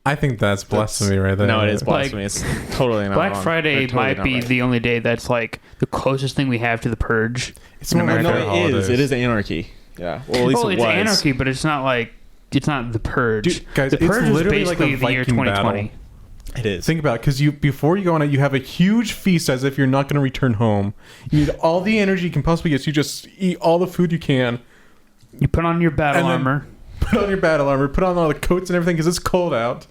Speaker 1: I think that's blasphemy right there.
Speaker 2: No, it is blasphemy. It's totally not
Speaker 3: Black
Speaker 2: wrong.
Speaker 3: Friday
Speaker 2: They're totally
Speaker 3: might
Speaker 2: not
Speaker 3: be
Speaker 2: right.
Speaker 3: the only day that's like the closest thing we have to the purge.
Speaker 1: It's one of my
Speaker 3: America.
Speaker 1: favorite
Speaker 2: No, it is.
Speaker 1: holidays.
Speaker 2: It is anarchy. Yeah. Well, at least
Speaker 3: Well,
Speaker 2: it
Speaker 3: it's
Speaker 2: was.
Speaker 3: anarchy, but it's not like it's not the purge.
Speaker 1: Dude, guys,
Speaker 3: the
Speaker 1: it's
Speaker 3: purge was
Speaker 1: literally like
Speaker 3: basically
Speaker 1: a
Speaker 3: the year
Speaker 1: Viking
Speaker 3: 2020.
Speaker 2: It is.
Speaker 1: Think about it, because before you go on it, you have a huge feast as if you're not going to return home. You need all the energy you can possibly get, so you just eat all the food you can.
Speaker 3: You put on your battle
Speaker 1: And then-
Speaker 3: armor.
Speaker 1: Put on your battle armor, put on all the coats and everything, because it's cold out.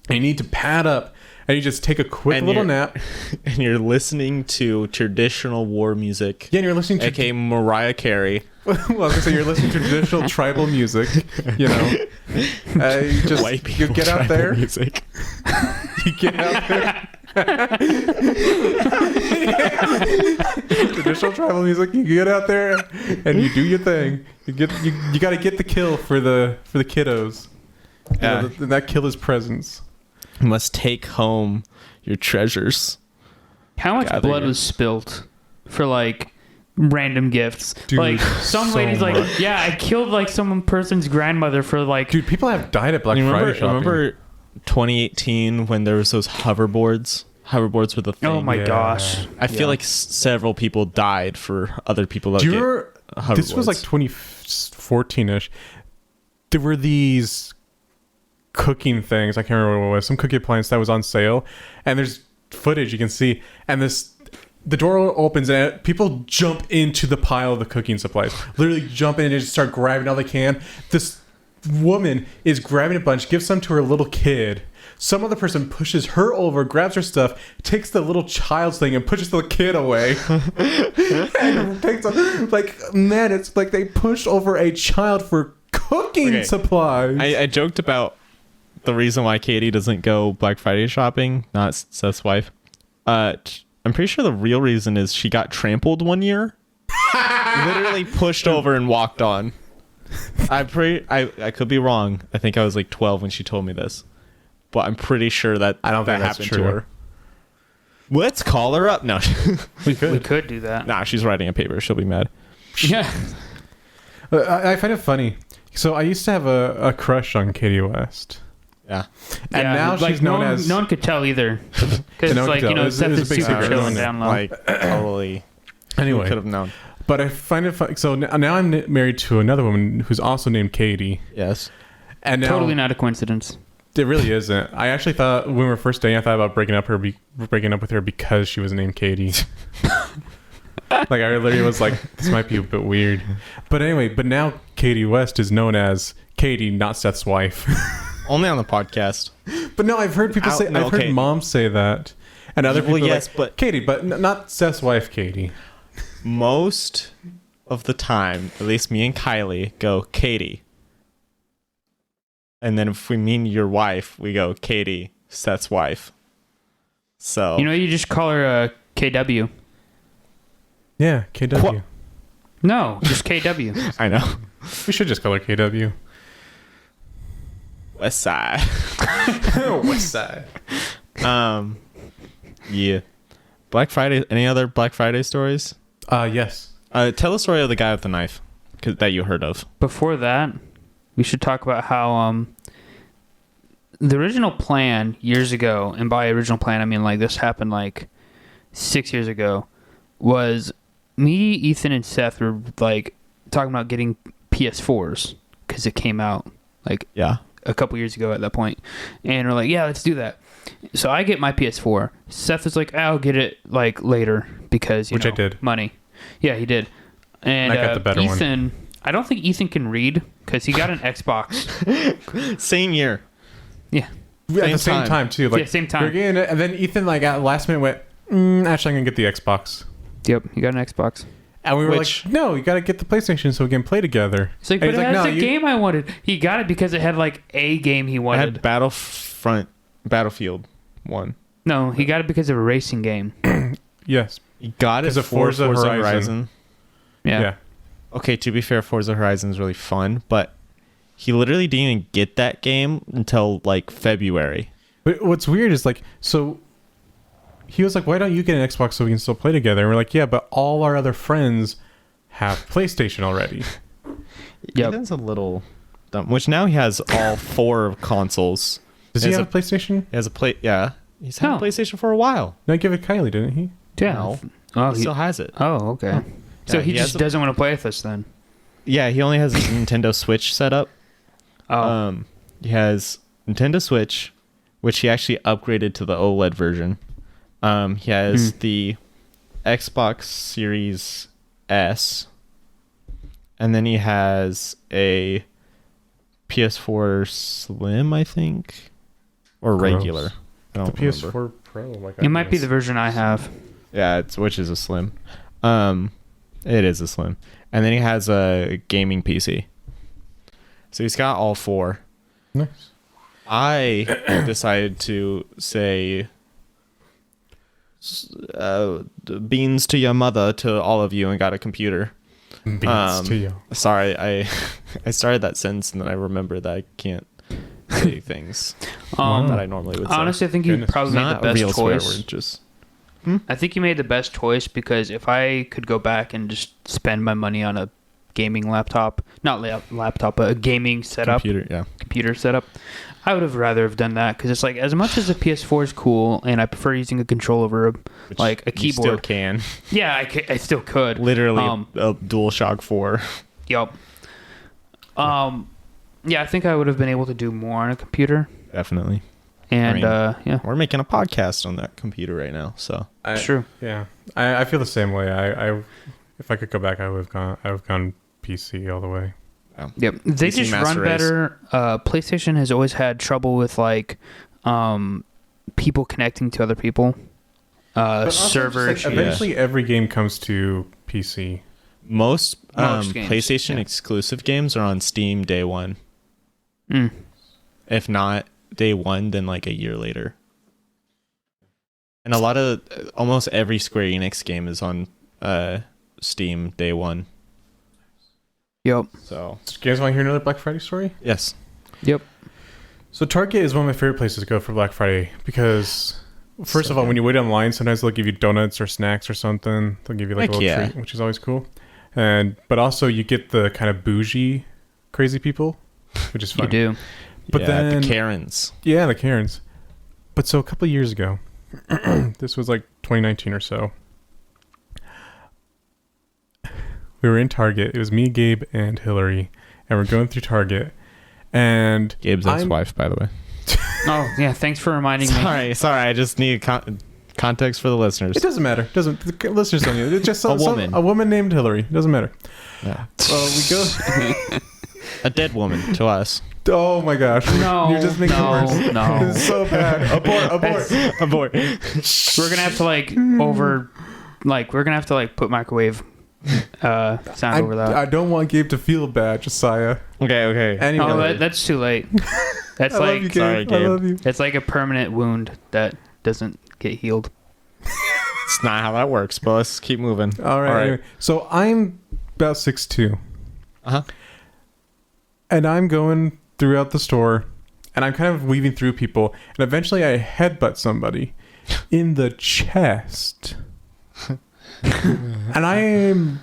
Speaker 1: And you need to pad up, and you just take a quick
Speaker 2: And
Speaker 1: little
Speaker 2: you're-
Speaker 1: nap.
Speaker 2: And you're listening to traditional war music.
Speaker 1: Yeah, and you're listening to...
Speaker 2: aka Mariah Carey.
Speaker 1: well, I was going to say, you're listening to traditional tribal music, You just
Speaker 2: White people
Speaker 1: you get out
Speaker 2: tribal
Speaker 1: there.
Speaker 2: music.
Speaker 1: You get out there. Traditional tribal music. You get out there and you do your thing. You got to get the kill for the kiddos.
Speaker 2: Yeah.
Speaker 1: And that kill is presence.
Speaker 2: You must take home your treasures.
Speaker 3: How much
Speaker 2: Gather
Speaker 3: blood
Speaker 2: your-
Speaker 3: was spilt for like random gifts?
Speaker 1: Dude,
Speaker 3: like some
Speaker 1: so
Speaker 3: ladies like,
Speaker 1: much.
Speaker 3: yeah, I killed like some person's grandmother for like.
Speaker 1: Dude, people have died at Black
Speaker 2: You
Speaker 1: Friday shopping.
Speaker 2: remember 2018 when there was those hoverboards? Hoverboards were the thing.
Speaker 3: Oh my
Speaker 1: Yeah.
Speaker 3: gosh!
Speaker 2: I feel like several people died for other people that
Speaker 1: Do you
Speaker 2: get
Speaker 1: remember?
Speaker 2: hoverboards.
Speaker 1: This was like 2014-ish. There were these cooking things. I can't remember what it was. Some cookie appliance that was on sale, and there's footage you can see. And the door opens and people jump into the pile of the cooking supplies. Literally jump in and just start grabbing all they can. This woman is grabbing a bunch, gives some to her little kid. Some other person pushes her over, grabs her stuff, takes the little child's thing and pushes the kid away. And takes man, it's like they pushed over a child for cooking
Speaker 2: Okay.
Speaker 1: supplies.
Speaker 2: I joked about the reason why Katie doesn't go Black Friday shopping, not Seth's wife. I'm pretty sure the real reason is she got trampled one year. Literally pushed over and walked on. I could be wrong. I think I was like 12 when she told me this. But I'm pretty sure that
Speaker 1: I don't
Speaker 2: that
Speaker 1: think that's
Speaker 2: happened
Speaker 1: true.
Speaker 2: to her. Let's call her up. No.
Speaker 3: We could do that.
Speaker 2: Nah, she's writing a paper. She'll be mad.
Speaker 3: Yeah.
Speaker 1: I find it funny. So I used to have a crush on Katie West.
Speaker 2: Yeah.
Speaker 1: And
Speaker 3: Yeah,
Speaker 1: now
Speaker 3: like,
Speaker 1: she's known
Speaker 3: no
Speaker 1: as...
Speaker 3: one could tell either. Because
Speaker 1: No one
Speaker 3: like
Speaker 1: could tell. It was
Speaker 3: Seth
Speaker 1: a
Speaker 3: is
Speaker 1: big
Speaker 3: super
Speaker 1: secret.
Speaker 3: chilling down low.
Speaker 2: Like, totally.
Speaker 1: Anyway.
Speaker 2: Could have known.
Speaker 1: But I find it funny. So now I'm married to another woman who's also named Katie.
Speaker 2: Yes.
Speaker 1: And now,
Speaker 3: Totally not a coincidence.
Speaker 1: It really isn't. I actually thought when we were first dating, I thought about breaking up with her because she was named Katie. Like I literally was like, this might be a bit weird. But anyway, now Katie West is known as Katie, not Seth's wife.
Speaker 2: Only on the podcast.
Speaker 1: But no, I've heard people say, I've heard moms say that. And other people
Speaker 2: Well,
Speaker 1: are
Speaker 2: yes,
Speaker 1: like,
Speaker 2: but-
Speaker 1: Katie, but not Seth's wife, Katie.
Speaker 2: Most of the time, at least me and Kylie go Katie. And then if we mean your wife, we go Katie, Seth's wife. So
Speaker 3: You just call her KW.
Speaker 1: Yeah, KW.
Speaker 2: What?
Speaker 3: No, just KW.
Speaker 2: I know.
Speaker 1: We should just call her KW.
Speaker 2: West Side.
Speaker 1: West Side.
Speaker 2: Yeah. Black Friday. Any other Black Friday stories?
Speaker 1: Yes.
Speaker 2: Tell the story of the guy with the knife that you heard of.
Speaker 3: Before that, we should talk about how the original plan years ago, and by original plan I mean like this happened like 6 years ago, was me, Ethan, and Seth were like talking about getting PS4s because it came out like
Speaker 2: Yeah.
Speaker 3: a couple years ago at that point, and we're like, yeah, let's do that. So I get my PS4. Seth was like, I'll get it like later because
Speaker 1: Which I did.
Speaker 3: money. Yeah, he did. And
Speaker 1: I got the better one.
Speaker 3: Ethan, I don't think Ethan can read because he got an Xbox.
Speaker 2: Same year.
Speaker 3: Yeah.
Speaker 1: At the same
Speaker 2: time.
Speaker 1: time, too. Like,
Speaker 3: Yeah, same time.
Speaker 1: we're getting it, and then Ethan, like, at last minute went, actually, I'm going to get the Xbox.
Speaker 3: Yep, he got an Xbox.
Speaker 1: And we were
Speaker 2: Which-
Speaker 1: like, no, you got to get the PlayStation so we can play together.
Speaker 3: It's like,
Speaker 1: And
Speaker 3: but
Speaker 1: he's
Speaker 3: it has
Speaker 1: no,
Speaker 3: the game I wanted. He got it because it had like a game he
Speaker 2: I
Speaker 3: wanted.
Speaker 2: had Battlefield 1.
Speaker 3: No, he got it because of a racing game.
Speaker 1: Yes.
Speaker 2: You got it
Speaker 1: Because of
Speaker 2: for
Speaker 1: Forza Horizon.
Speaker 3: Yeah.
Speaker 2: Okay, to be fair, Forza Horizon is really fun, but he literally didn't even get that game until like February.
Speaker 1: But what's weird is, like, so he was like, why don't you get an Xbox so we can still play together? And we're like, yeah, but all our other friends have PlayStation already.
Speaker 3: Yep.
Speaker 2: Ethan's a little dumb. Which now he has all 4 consoles.
Speaker 1: Does he have a PlayStation?
Speaker 2: He has a play. Yeah, he's had
Speaker 3: Oh.
Speaker 2: a PlayStation for a while.
Speaker 1: No, give it Kylie, didn't he?
Speaker 3: Yeah.
Speaker 2: No,
Speaker 3: Oh,
Speaker 2: he
Speaker 3: he,
Speaker 2: still has it.
Speaker 3: oh, okay. So
Speaker 2: Yeah,
Speaker 3: he
Speaker 2: he has
Speaker 3: just
Speaker 2: a-
Speaker 3: doesn't want to play with us then.
Speaker 2: Yeah, he only has his Nintendo Switch set up.
Speaker 3: Oh.
Speaker 2: He has Nintendo Switch, which he actually upgraded to the OLED version. He has the Xbox Series S, and then he has a PS4 Slim, I think, or
Speaker 1: Gross.
Speaker 2: regular. I don't
Speaker 1: The PS4
Speaker 2: remember.
Speaker 1: Pro. Like,
Speaker 3: It might be the version I have.
Speaker 2: Yeah, which is a Slim. It is a Slim, and then he has a gaming PC. So he's got all 4.
Speaker 1: Nice.
Speaker 2: I decided to say beans to your mother to all of you and got a computer.
Speaker 1: Beats to you.
Speaker 2: Sorry, I started that sentence and then I remember that I can't say things that I normally would say.
Speaker 3: Honestly, I think you
Speaker 1: Goodness.
Speaker 3: probably made
Speaker 2: Not
Speaker 3: the
Speaker 2: a
Speaker 3: best
Speaker 2: real swear
Speaker 3: choice.
Speaker 2: word, just
Speaker 3: I think you made the best choice because if I could go back and just spend my money on a gaming laptop, not laptop, but a gaming setup,
Speaker 2: computer. Yeah,
Speaker 3: computer setup, I would have rather have done that because it's like as much as the PS4 is cool and I prefer using a controller over
Speaker 2: which
Speaker 3: like a
Speaker 2: you still
Speaker 3: keyboard.
Speaker 2: can.
Speaker 3: Yeah, I still could.
Speaker 2: Literally a DualShock 4.
Speaker 3: Yep. Yeah, I think I would have been able to do more on a computer.
Speaker 2: Definitely.
Speaker 3: And yeah,
Speaker 2: We're making a podcast on that computer right now, so
Speaker 3: true.
Speaker 1: Yeah, I feel the same way. I if I could go back, I would have gone PC all the way.
Speaker 3: Yep, they
Speaker 2: PC
Speaker 3: just
Speaker 2: Master
Speaker 3: run
Speaker 2: Race.
Speaker 3: better. PlayStation has always had trouble with like people connecting to other people.
Speaker 1: But also
Speaker 3: Server
Speaker 1: just, like,
Speaker 3: issues.
Speaker 1: eventually, every game comes to PC.
Speaker 2: most
Speaker 3: Most games,
Speaker 2: PlayStation
Speaker 3: yeah.
Speaker 2: exclusive games are on Steam day 1.
Speaker 3: Mm.
Speaker 2: If not day 1, then like a year later. And a lot of almost every Square Enix game is on Steam day 1.
Speaker 3: Yep.
Speaker 2: So
Speaker 1: Do you guys want to hear another Black Friday story?
Speaker 2: yes,
Speaker 3: Yep.
Speaker 1: So Target is one of my favorite places to go for Black Friday because, first
Speaker 2: So
Speaker 1: of all,
Speaker 2: good.
Speaker 1: when you wait online, sometimes they'll give you donuts or snacks or something. They'll give you like a
Speaker 2: Heck
Speaker 1: little
Speaker 2: yeah.
Speaker 1: treat, which is always cool. But also you get the kind of bougie, crazy people, which is fun.
Speaker 3: You do.
Speaker 1: But
Speaker 2: yeah,
Speaker 1: then-
Speaker 2: the Karens.
Speaker 1: Yeah, the Karens. But so a couple of years ago, this was like 2019 or so. We were in Target. It was me, Gabe, and Hillary, and we're going through Target. And
Speaker 2: Gabe's
Speaker 1: I'm-
Speaker 2: ex-wife, by the way.
Speaker 3: Oh yeah, thanks for reminding me.
Speaker 2: Sorry. I just need context for the listeners.
Speaker 1: it doesn't matter. The listeners don't need it. It's just
Speaker 2: A woman.
Speaker 1: a woman named Hillary. It doesn't matter.
Speaker 2: Yeah.
Speaker 1: Well, we go.
Speaker 2: A dead woman to us.
Speaker 1: Oh my gosh.
Speaker 3: No,
Speaker 1: You're just making it worse.
Speaker 3: no.
Speaker 1: This is so bad. Abort.
Speaker 2: Abort.
Speaker 3: We're gonna have to we're gonna have to put microwave sound over that.
Speaker 1: I don't want Gabe to feel bad, Josiah.
Speaker 2: Okay.
Speaker 1: Anyway.
Speaker 3: Oh, that's too late. That's
Speaker 1: I love you, Gabe.
Speaker 2: sorry, Gabe.
Speaker 1: I love you.
Speaker 3: it's like a permanent wound that doesn't get healed.
Speaker 2: It's not how that works, but let's keep moving.
Speaker 1: All right. Anyway. So I'm about 6'2".
Speaker 2: Uh-huh.
Speaker 1: And I'm going throughout the store, and I'm kind of weaving through people, and eventually I headbutt somebody in the chest. And I am...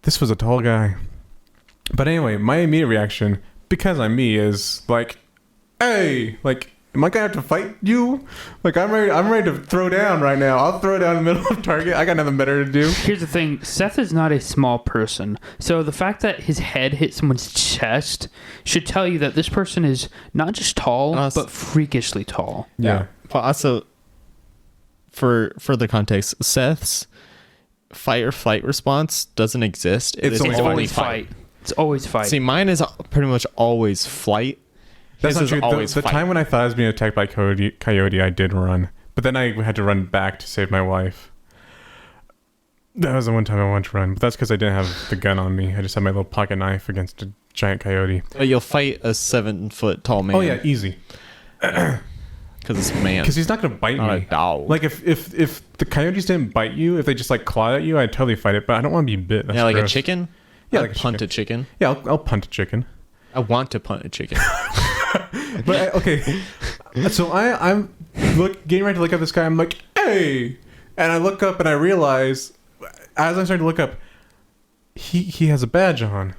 Speaker 1: This was a tall guy. But anyway, my immediate reaction, because I'm me, is like, hey, like, am I gonna have to fight you? Like, I'm ready to throw down right now. I'll throw down in the middle of Target. I got nothing better to do.
Speaker 3: Here's the thing. Seth is not a small person. So the fact that his head hit someone's chest should tell you that this person is not just tall, but freakishly tall.
Speaker 1: Yeah.
Speaker 2: But also, for the context, Seth's fight or flight response doesn't exist.
Speaker 1: It's
Speaker 3: always fight. It's always fight.
Speaker 2: See, mine is pretty much always flight.
Speaker 1: That's
Speaker 2: His
Speaker 1: not
Speaker 2: is
Speaker 1: true.
Speaker 2: always
Speaker 1: The
Speaker 2: fight.
Speaker 1: time when I thought I was being attacked by coyote, I did run. But then I had to run back to save my wife. That was the one time I wanted to run. But that's because I didn't have the gun on me. I just had my little pocket knife against a giant coyote.
Speaker 2: But you'll fight a 7-foot tall man.
Speaker 1: Oh, yeah, easy.
Speaker 2: Because it's a man.
Speaker 1: Because he's not going to bite
Speaker 2: Not a
Speaker 1: me.
Speaker 2: dog.
Speaker 1: Like, if the coyotes didn't bite you, if they just, clawed at you, I'd totally fight it. But I don't want to be bit. That's
Speaker 2: yeah, like
Speaker 1: gross.
Speaker 2: a chicken?
Speaker 1: Yeah,
Speaker 2: I'd
Speaker 1: like a
Speaker 2: punt
Speaker 1: chicken.
Speaker 2: a chicken.
Speaker 1: Yeah, I'll punt a chicken.
Speaker 2: I want to punt a chicken.
Speaker 1: But okay, so I'm getting ready to look at this guy. I'm like, hey, and I look up and I realize, as I'm starting to look up, he has a badge on,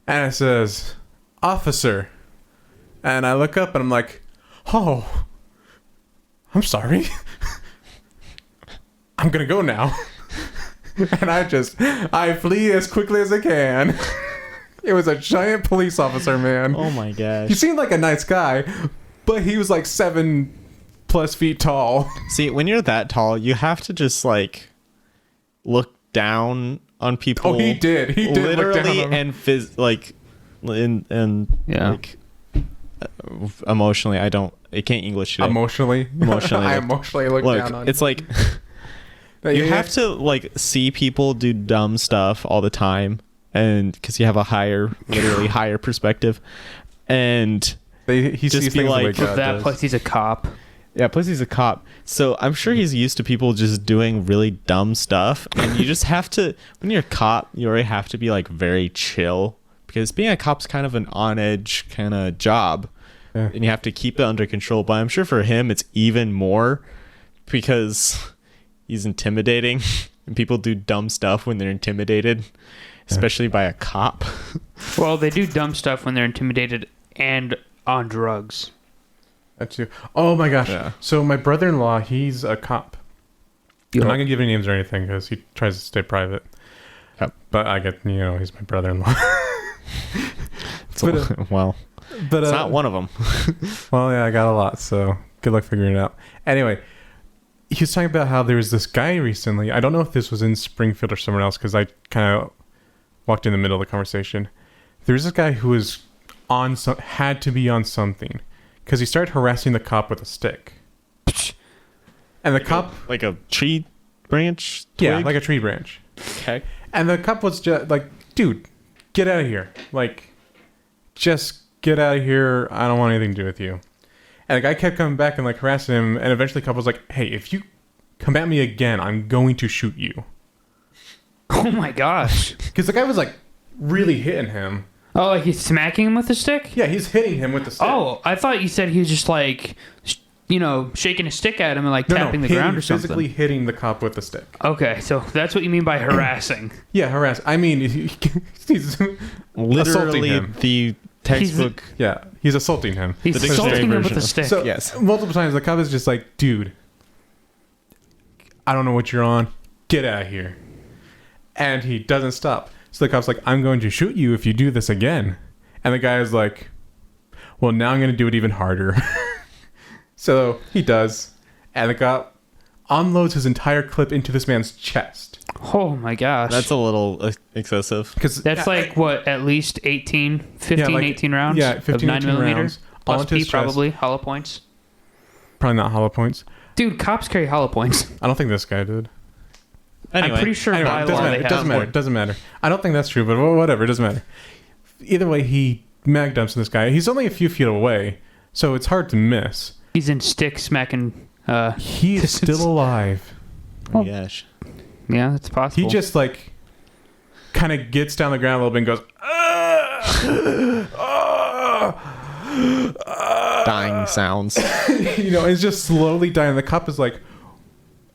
Speaker 1: and it says officer, and I look up and I'm like, oh, I'm sorry, I'm gonna go now, and I flee as quickly as I can. It was a giant police officer, man.
Speaker 2: Oh my gosh.
Speaker 1: He seemed like a nice guy, but he was like 7+ feet tall.
Speaker 2: See, when you're that tall, you have to just look down on people.
Speaker 1: Oh, he did. He did
Speaker 2: literally
Speaker 1: look down on him.
Speaker 2: and
Speaker 3: Yeah.
Speaker 2: emotionally. I can't English today.
Speaker 1: Emotionally. I emotionally looked
Speaker 2: Look,
Speaker 1: down on
Speaker 2: it's like you have to see people do dumb stuff all the time, and because you have a higher perspective, and
Speaker 1: he
Speaker 2: just
Speaker 1: sees
Speaker 2: be
Speaker 1: things
Speaker 2: like-
Speaker 1: the way God
Speaker 3: That
Speaker 1: does.
Speaker 3: plus he's a cop.
Speaker 2: yeah, plus he's a cop, so I'm sure he's used to people just doing really dumb stuff, and you just have to, when you're a cop, you already have to be very chill, because being a cop's kind of an on edge kind of job.
Speaker 1: Yeah.
Speaker 2: And you have to keep it under control. But I'm sure for him, it's even more because he's intimidating and people do dumb stuff when they're intimidated, especially by a cop.
Speaker 3: Well, they do dumb stuff when they're intimidated and on drugs.
Speaker 1: That's you. Oh my gosh.
Speaker 2: Yeah.
Speaker 1: So my brother-in-law, he's a cop.
Speaker 3: You
Speaker 1: I'm
Speaker 3: know,
Speaker 1: not gonna give any names or anything because he tries to stay private.
Speaker 2: Yep.
Speaker 1: But I get, he's my brother-in-law.
Speaker 2: So, well,
Speaker 1: But
Speaker 2: it's not one of them.
Speaker 1: Well, yeah, I got a lot, so good luck figuring it out. Anyway, he was talking about how there was this guy recently. I don't know if this was in Springfield or somewhere else because I kind of walked in the middle of the conversation. There was this guy who was had to be on something because he started harassing the cop with a stick. And the cop...
Speaker 2: Like a tree branch?
Speaker 1: Yeah,
Speaker 2: twig?
Speaker 1: like a tree branch.
Speaker 2: Okay.
Speaker 1: And the cop was just like, dude, get out of here. Just get out of here. I don't want anything to do with you. And the guy kept coming back and harassing him. And eventually the cop was like, hey, if you come at me again, I'm going to shoot you.
Speaker 3: oh my gosh.
Speaker 1: Because the guy was really hitting him.
Speaker 3: Oh, like he's smacking him with a stick?
Speaker 1: Yeah, he's hitting him with the stick.
Speaker 3: Oh, I thought you said he was just shaking a stick at him and tapping the ground or something.
Speaker 1: Physically hitting the cop with the stick.
Speaker 3: Okay, so that's what you mean by harassing.
Speaker 1: Yeah, harass. I mean, he's assaulting
Speaker 2: Literally
Speaker 1: him.
Speaker 2: the textbook.
Speaker 1: Yeah, he's assaulting him.
Speaker 3: He's
Speaker 2: The
Speaker 3: assaulting
Speaker 2: dictionary
Speaker 3: him with
Speaker 2: version
Speaker 3: a
Speaker 2: of-
Speaker 3: stick.
Speaker 1: So
Speaker 2: Yes.
Speaker 1: multiple times the cop is just like, dude, I don't know what you're on. Get out of here. And he doesn't stop. So the cop's like, I'm going to shoot you if you do this again. And the guy is like, well, now I'm going to do it even harder. So he does. And the cop unloads his entire clip into this man's chest.
Speaker 3: Oh my gosh.
Speaker 2: That's a little excessive.
Speaker 1: Because
Speaker 3: That's like what, at least 18, 15, 18 rounds?
Speaker 1: Yeah, 15,
Speaker 3: of 9
Speaker 1: 18
Speaker 3: millimeter?
Speaker 1: rounds.
Speaker 3: Plus
Speaker 1: onto
Speaker 3: P
Speaker 1: his chest.
Speaker 3: probably, hollow points.
Speaker 1: Probably not hollow points.
Speaker 3: Dude, cops carry hollow points.
Speaker 1: I don't think this guy did.
Speaker 2: Anyway,
Speaker 3: I'm pretty sure
Speaker 1: Anyway,
Speaker 3: by
Speaker 1: it doesn't
Speaker 3: law
Speaker 1: matter.
Speaker 3: they
Speaker 1: It
Speaker 3: have
Speaker 1: doesn't matter.
Speaker 3: one.
Speaker 1: It doesn't matter. I don't think that's true, but whatever. It doesn't matter. Either way, he mag dumps this guy. He's only a few feet away, so it's hard to miss.
Speaker 3: He's in stick smacking.
Speaker 1: He is still alive.
Speaker 2: oh my gosh.
Speaker 3: Yeah, that's possible.
Speaker 1: He just like kind of gets down the ground a little bit and goes,
Speaker 2: Dying sounds.
Speaker 1: It's just slowly dying. The cop is like,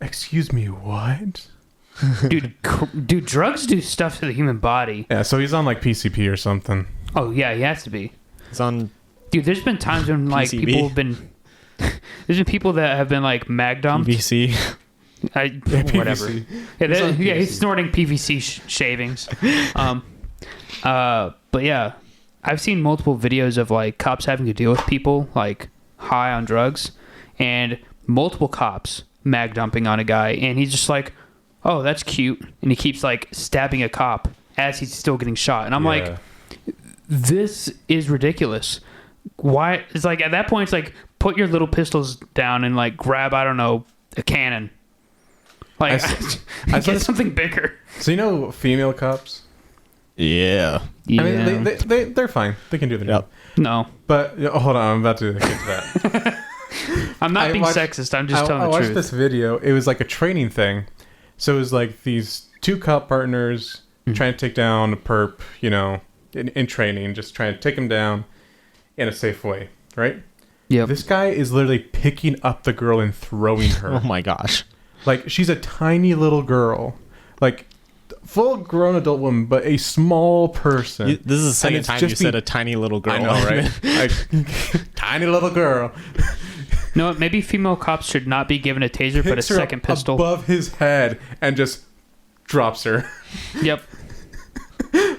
Speaker 1: "Excuse me, what?"
Speaker 3: dude, drugs do stuff to the human body.
Speaker 1: Yeah, so he's on like PCP or something.
Speaker 3: Oh yeah, he has to be.
Speaker 2: It's on.
Speaker 3: Dude, there's been times when like
Speaker 2: PCB.
Speaker 3: people have been. There's been people that have been like mag dumped.
Speaker 2: BBC.
Speaker 3: Whatever.
Speaker 1: PVC.
Speaker 3: Yeah,
Speaker 1: He's on
Speaker 3: he's
Speaker 1: PVC.
Speaker 3: snorting PVC shavings. But yeah, I've seen multiple videos of like cops having to deal with people like high on drugs, and multiple cops mag dumping on a guy, and he's just like, "Oh, that's cute," and he keeps like stabbing a cop as he's still getting shot, and I'm like, "This is ridiculous." Why? It's like at that point, it's like put your little pistols down and like grab, I don't know, a cannon. Like,
Speaker 1: I
Speaker 3: get something bigger.
Speaker 1: So female cops.
Speaker 2: Yeah.
Speaker 3: Yeah.
Speaker 1: I mean, they're fine. They can do their job.
Speaker 3: No,
Speaker 1: But hold on, I'm about to get to that.
Speaker 3: I'm not
Speaker 1: I
Speaker 3: being
Speaker 1: watched-
Speaker 3: sexist. I'm just telling
Speaker 1: I
Speaker 3: the
Speaker 1: watched
Speaker 3: truth.
Speaker 1: this video. It was like a training thing. So it was like these two cop partners trying to take down a perp, in training, just trying to take him down in a safe way, right?
Speaker 3: Yep.
Speaker 1: This guy is literally picking up the girl and throwing her.
Speaker 2: Oh my gosh.
Speaker 1: Like, she's a tiny little girl. Like, full-grown adult woman, but a small person.
Speaker 2: This is the
Speaker 1: And
Speaker 2: second
Speaker 1: it's
Speaker 2: time
Speaker 1: just
Speaker 2: you said a tiny little girl.
Speaker 1: I know, right? Like, tiny little girl.
Speaker 3: No, maybe female cops should not be given a taser, but a
Speaker 1: Picks her
Speaker 3: second
Speaker 1: up
Speaker 3: pistol.
Speaker 1: above his head and just drops her.
Speaker 3: Yep.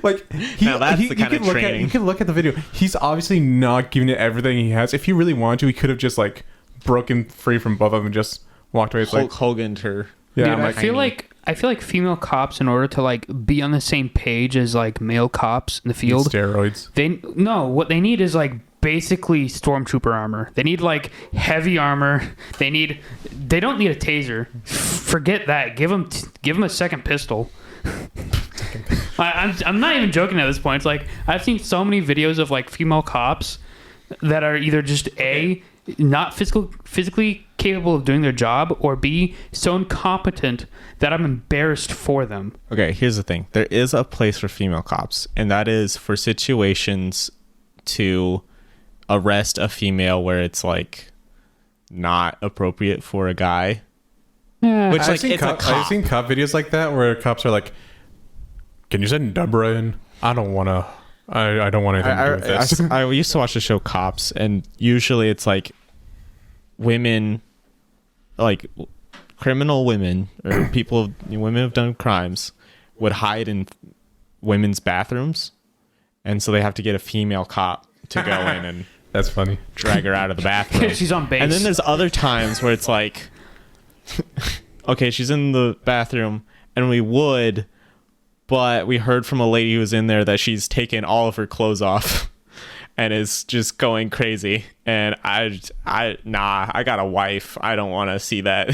Speaker 1: Like,
Speaker 2: Now that's the kind of training.
Speaker 1: You can look at the video. He's obviously not giving it everything he has. If he really wanted to, he could have just like broken free from both of them and just walked away. It's
Speaker 2: Hulk
Speaker 1: like,
Speaker 2: Hogan'd her.
Speaker 1: yeah,
Speaker 3: Dude,
Speaker 1: I'm
Speaker 3: I
Speaker 1: like,
Speaker 3: feel like female cops, in order to like be on the same page as like male cops in the field,
Speaker 1: steroids.
Speaker 3: what they need is like basically stormtrooper armor. They need like heavy armor. They don't need a taser. Forget that. Give them a second pistol. I'm not even joking at this point. It's like I've seen so many videos of like female cops that are either just not physically capable of doing their job, or B, so incompetent that I'm embarrassed for them.
Speaker 2: Okay, here's the thing. There is a place for female cops, and that is for situations to arrest a female where it's like not appropriate for a guy.
Speaker 3: Yeah.
Speaker 2: Which
Speaker 1: I've
Speaker 2: like
Speaker 1: seen
Speaker 2: it's a
Speaker 1: I've
Speaker 2: cop.
Speaker 1: seen cop videos like that where cops are like, "Can you send Deborah in? I don't want to. I don't want anything to do with this."
Speaker 2: I used to watch the show Cops, and usually it's like women, like criminal women or women who've done crimes would hide in women's bathrooms, and so they have to get a female cop to go in and
Speaker 1: That's funny.
Speaker 2: drag her out of the bathroom.
Speaker 3: She's on base.
Speaker 2: And then there's other times where it's like, okay, she's in the bathroom, and but we heard from a lady who was in there that she's taken all of her clothes off and is just going crazy. And I got a wife. I don't want to see that.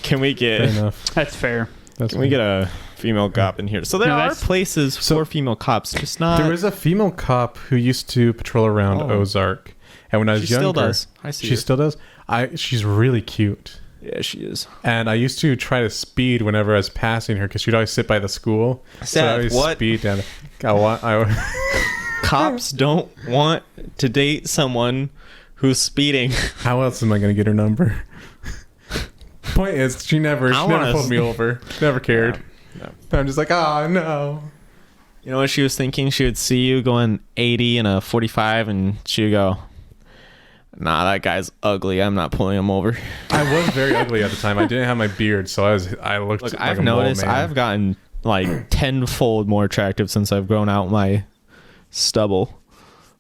Speaker 2: Can we
Speaker 1: Fair
Speaker 2: get
Speaker 1: enough.
Speaker 3: That's fair.
Speaker 1: That's
Speaker 2: can we get a female cop in here? So there
Speaker 3: No,
Speaker 2: are
Speaker 3: that's-
Speaker 2: places for female cops, just not.
Speaker 1: There was a female cop who used to patrol around
Speaker 2: Oh.
Speaker 1: Ozark, and when I was
Speaker 2: She
Speaker 1: younger,
Speaker 2: still does. I see
Speaker 1: she
Speaker 2: her.
Speaker 1: still does. She's really cute.
Speaker 2: Yeah, she is.
Speaker 1: And I used to try to speed whenever I was passing her because she'd always sit by the school. So I
Speaker 2: Seth,
Speaker 1: always
Speaker 2: what?
Speaker 1: speed down.
Speaker 2: Cops don't want to date someone who's speeding.
Speaker 1: How else am I going to get her number? Point is, she never pulled me over. Never cared.
Speaker 2: No.
Speaker 1: I'm just like, oh no.
Speaker 2: You know what she was thinking? She would see you going 80 in a 45, and she would go, "Nah, that guy's ugly. I'm not pulling him over."
Speaker 1: I was very ugly at the time. I didn't have my beard, so I looked
Speaker 2: Look,
Speaker 1: like
Speaker 2: I've
Speaker 1: a mole
Speaker 2: noticed
Speaker 1: man.
Speaker 2: I've gotten like tenfold more attractive since I've grown out my stubble,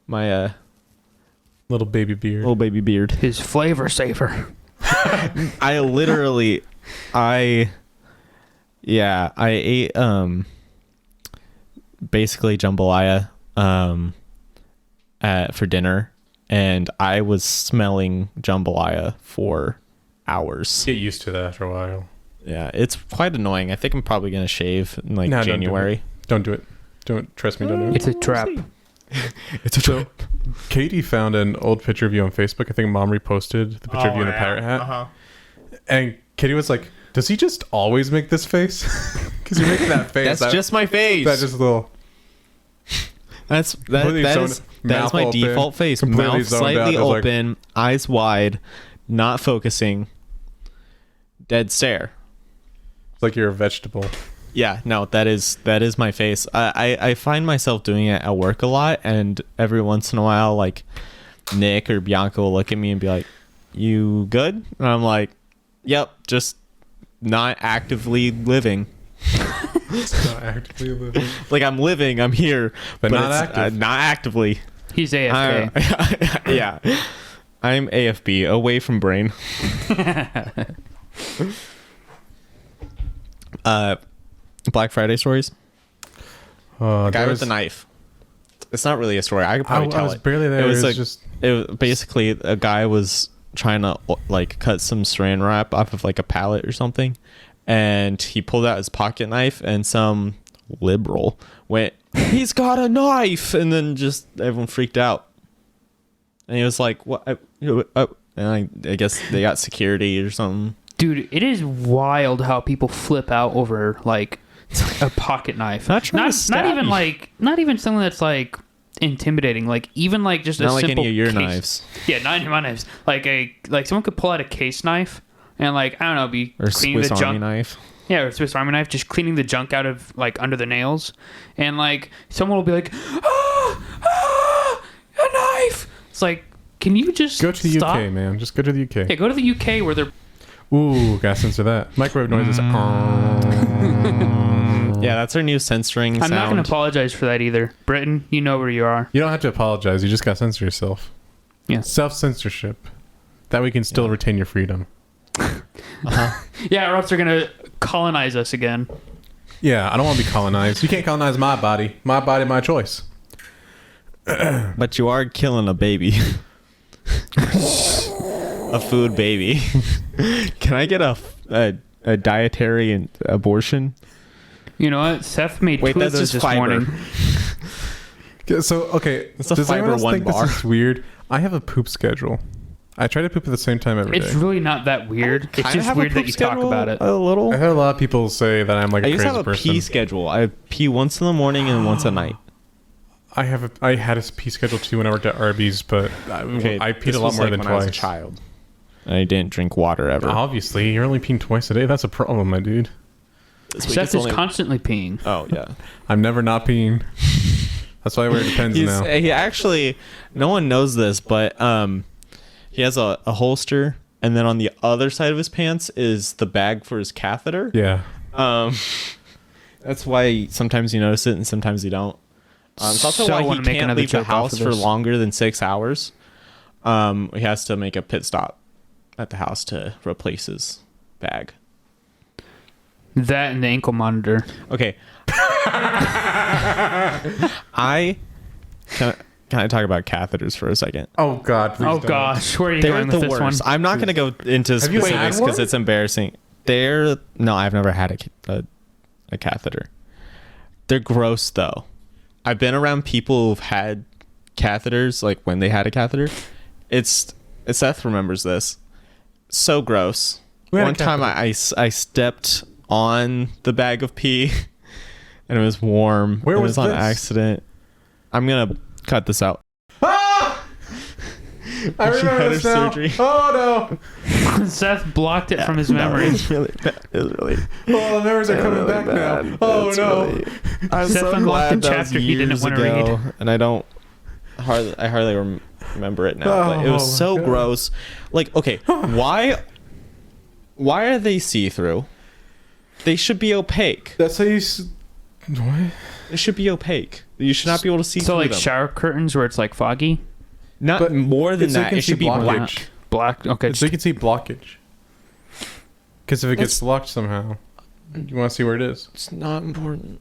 Speaker 2: my
Speaker 1: little baby beard.
Speaker 2: little baby beard.
Speaker 3: His flavor saver.
Speaker 2: I literally I ate basically jambalaya for dinner, and I was smelling jambalaya for hours.
Speaker 1: Get used to that after a while.
Speaker 2: Yeah, it's quite annoying. I think I'm probably gonna shave in like January.
Speaker 1: Don't do it. Don't trust me. Don't do it.
Speaker 3: It's a trap.
Speaker 2: It's a trap.
Speaker 1: Katie found an old picture of you on Facebook. I think Mom reposted the picture of you in a pirate hat. And Katie was like, "Does he just always make this face? Because you're making that face.
Speaker 2: That's just my face.
Speaker 1: That's just a little."
Speaker 2: That is my default face.
Speaker 1: Completely
Speaker 2: Mouth
Speaker 1: zoned
Speaker 2: slightly
Speaker 1: out.
Speaker 2: open, eyes wide, not focusing, dead stare.
Speaker 1: It's like you're a vegetable.
Speaker 2: Yeah, no, that is my face. I find myself doing it at work a lot, and every once in a while, like Nick or Bianca will look at me and be like, "You good?" And I'm like, "Yep, just not actively living."
Speaker 1: Not actively living.
Speaker 2: Like I'm living, I'm here,
Speaker 1: But not
Speaker 2: it's,
Speaker 1: active.
Speaker 2: not actively.
Speaker 3: He's AFK.
Speaker 2: Yeah, I'm AFB, away from brain. Black Friday stories. Guy with the knife. It's not really a story. I could probably tell
Speaker 1: I was
Speaker 2: it.
Speaker 1: barely there.
Speaker 2: It was
Speaker 1: It's
Speaker 2: like it was basically a guy was trying to like cut some saran wrap off of like a pallet or something, and he pulled out his pocket knife, and some liberal went, "He's got a knife," and then just everyone freaked out, and he was like, "What?" And I guess they got security or something.
Speaker 3: Dude, it is wild how people flip out over like a pocket knife.
Speaker 2: Not trying to stab
Speaker 3: even
Speaker 2: you.
Speaker 3: like not even something that's like intimidating. Like even like just
Speaker 2: Not
Speaker 3: a
Speaker 2: like
Speaker 3: simple
Speaker 2: any of your
Speaker 3: case.
Speaker 2: knives.
Speaker 3: Yeah, not any of my knives. Like someone could pull out a case knife and like I don't know, be
Speaker 2: Or
Speaker 3: cleaning
Speaker 2: Swiss
Speaker 3: the
Speaker 2: Army
Speaker 3: junk.
Speaker 2: knife.
Speaker 3: Yeah, or Swiss Army knife, just cleaning the junk out of like under the nails, and like someone will be like, a knife. It's like, can you just
Speaker 1: Go to the
Speaker 3: stop?
Speaker 1: UK, man. Just go to the UK.
Speaker 3: Yeah, go to the UK where they're.
Speaker 1: Ooh, gotta censor that. Microwave noises.
Speaker 2: Yeah, that's our new censoring
Speaker 3: I'm
Speaker 2: sound.
Speaker 3: not going to apologize for that either. Britain, you know where you are.
Speaker 1: You don't have to apologize. You just gotta censor yourself.
Speaker 3: Yeah.
Speaker 1: Self-censorship. That way you can still retain your freedom.
Speaker 3: Yeah, or else they're going to colonize us again.
Speaker 1: Yeah, I don't want to be colonized. You can't colonize my body. My body, my choice.
Speaker 2: But you are killing a baby. A food baby. Can I get a dietary abortion?
Speaker 3: You know what? Seth made two of
Speaker 2: that's
Speaker 3: those
Speaker 2: just
Speaker 3: this
Speaker 2: fiber.
Speaker 3: morning.
Speaker 1: So, okay.
Speaker 2: It's a
Speaker 1: Does anyone
Speaker 2: fiber
Speaker 1: else
Speaker 2: one
Speaker 1: think
Speaker 2: bar.
Speaker 1: this is weird? I have a poop schedule. I try to poop at the same time every day.
Speaker 3: It's really not that weird. It's
Speaker 2: Kinda
Speaker 3: just
Speaker 2: have a
Speaker 3: weird that
Speaker 2: poop
Speaker 3: you talk
Speaker 2: schedule
Speaker 3: about it.
Speaker 2: A little.
Speaker 1: I heard a lot of people say that I'm like
Speaker 2: I
Speaker 1: a
Speaker 2: used to
Speaker 1: crazy
Speaker 2: have a
Speaker 1: person.
Speaker 2: pee schedule. I pee once in the morning and once at night.
Speaker 1: I had a pee schedule too when I worked at Arby's, but I peed
Speaker 2: this
Speaker 1: a lot
Speaker 2: was,
Speaker 1: more
Speaker 2: like,
Speaker 1: than
Speaker 2: when I was a
Speaker 1: twice.
Speaker 2: child. I didn't drink water ever.
Speaker 1: Obviously, you're only peeing twice a day. That's a problem, my dude.
Speaker 2: This week
Speaker 3: Seth
Speaker 2: it's
Speaker 3: is
Speaker 2: only-
Speaker 3: constantly peeing.
Speaker 2: Oh yeah.
Speaker 1: I'm never not peeing. That's why I wear Depends now.
Speaker 2: He actually, no one knows this, but he has a holster, and then on the other side of his pants is the bag for his catheter.
Speaker 1: Yeah.
Speaker 2: That's why sometimes you notice it and sometimes you don't. It's also
Speaker 3: So I
Speaker 2: why
Speaker 3: wanna
Speaker 2: he
Speaker 3: make
Speaker 2: can't
Speaker 3: another
Speaker 2: leave the
Speaker 3: joke off
Speaker 2: house
Speaker 3: of
Speaker 2: for
Speaker 3: this.
Speaker 2: longer than 6 hours. He has to make a pit stop at the house to replace his bag.
Speaker 3: That and the ankle monitor.
Speaker 2: Okay. Can I talk about catheters for a second?
Speaker 1: Oh God. please
Speaker 3: Oh
Speaker 1: don't.
Speaker 3: gosh, where are you
Speaker 2: They're
Speaker 3: going
Speaker 2: the
Speaker 3: with this
Speaker 2: worst.
Speaker 3: one?
Speaker 2: I'm not going to go into
Speaker 1: Have you had
Speaker 2: specifics because
Speaker 1: one?
Speaker 2: it's embarrassing. No, I've never had a catheter. They're gross though. I've been around people who've had catheters, like when they had a catheter. Seth remembers this. So gross.
Speaker 1: We had a
Speaker 2: One time I stepped on the bag of pee and it was warm.
Speaker 1: Where
Speaker 2: it
Speaker 1: was
Speaker 2: on
Speaker 1: this?
Speaker 2: accident. I'm gonna cut this out.
Speaker 1: Ah! I
Speaker 2: She had
Speaker 1: remember
Speaker 2: her
Speaker 1: this now.
Speaker 2: surgery.
Speaker 1: Oh no!
Speaker 3: Seth blocked it from his
Speaker 2: No,
Speaker 3: memory.
Speaker 2: it was really bad. It was really.
Speaker 1: Oh, the memories are coming back now. Oh no!
Speaker 2: I'm
Speaker 3: Seth
Speaker 2: so
Speaker 3: unlocked
Speaker 2: glad
Speaker 3: the
Speaker 2: that was
Speaker 3: chapter he didn't
Speaker 2: years
Speaker 3: wanna
Speaker 2: ago,
Speaker 3: read.
Speaker 2: and I hardly remember it now. But it was
Speaker 1: Oh,
Speaker 2: so
Speaker 1: God.
Speaker 2: gross. Like, okay, why are they see through? They should be opaque.
Speaker 1: That's how you. What?
Speaker 2: They should be opaque. You should not be able to see
Speaker 3: So
Speaker 2: through
Speaker 3: like
Speaker 2: them.
Speaker 3: shower curtains where it's like foggy,
Speaker 2: Not
Speaker 1: But
Speaker 2: more than
Speaker 1: so you
Speaker 2: that.
Speaker 1: can
Speaker 2: It should
Speaker 1: see
Speaker 2: be
Speaker 1: blockage.
Speaker 2: black.
Speaker 3: black. Okay,
Speaker 1: So you can see blockage. Because if it gets blocked somehow, you want to see where it is.
Speaker 2: It's not important.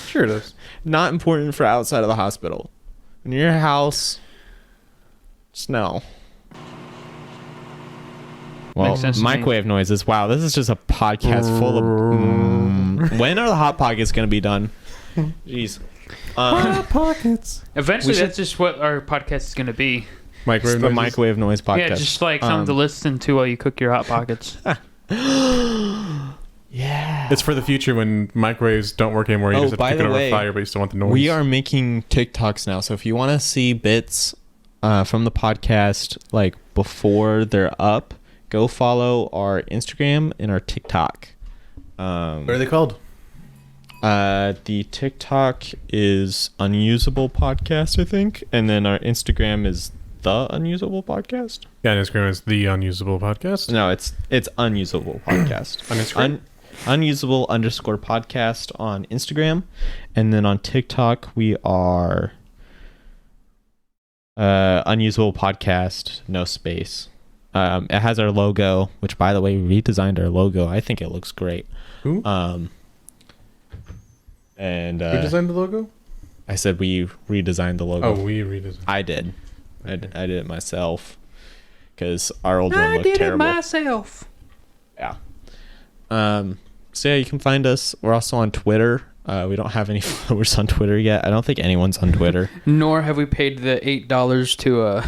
Speaker 1: Sure it is.
Speaker 2: Not important for outside of the hospital. In your house, just no. Well,
Speaker 3: Makes sense to me.
Speaker 2: microwave noises. Wow, this is just a podcast full of... When are the Hot Pockets going to be done? Jeez.
Speaker 1: Hot Pockets.
Speaker 3: Eventually,
Speaker 2: We should-
Speaker 3: that's just what our podcast is going to be.
Speaker 1: Microwave
Speaker 2: The
Speaker 1: noises.
Speaker 2: microwave noise podcast.
Speaker 3: Yeah, just like something to listen to while you cook your Hot Pockets.
Speaker 2: Yeah.
Speaker 1: It's for the future when microwaves don't work anymore. You
Speaker 2: Oh,
Speaker 1: just have to
Speaker 2: by
Speaker 1: keep it
Speaker 2: the
Speaker 1: over
Speaker 2: way,
Speaker 1: fire, but you still want the noise.
Speaker 2: We are making TikToks now, so if you want to see bits from the podcast like before they're up, go follow our Instagram and our TikTok.
Speaker 1: What are they called?
Speaker 2: The TikTok is Unusable Podcast, I think, and then our Instagram is The Unusable Podcast.
Speaker 1: Yeah, and Instagram is the Unusable Podcast.
Speaker 2: No, it's Unusable Podcast.
Speaker 1: On Instagram?
Speaker 2: Unusable _ podcast on Instagram, and then on TikTok we are Unusable Podcast, no space. It has our logo, which by the way, we redesigned our logo. I think it looks great.
Speaker 1: Who?
Speaker 2: And
Speaker 1: Who designed the logo?
Speaker 2: I said we redesigned the logo.
Speaker 1: Oh, we redesigned.
Speaker 2: I did. I did it myself because our old one looked terrible.
Speaker 3: myself.
Speaker 2: Yeah. So yeah, you can find us. We're also on Twitter. We don't have any followers on Twitter yet. I don't think anyone's on Twitter.
Speaker 3: Nor have we paid the $8 to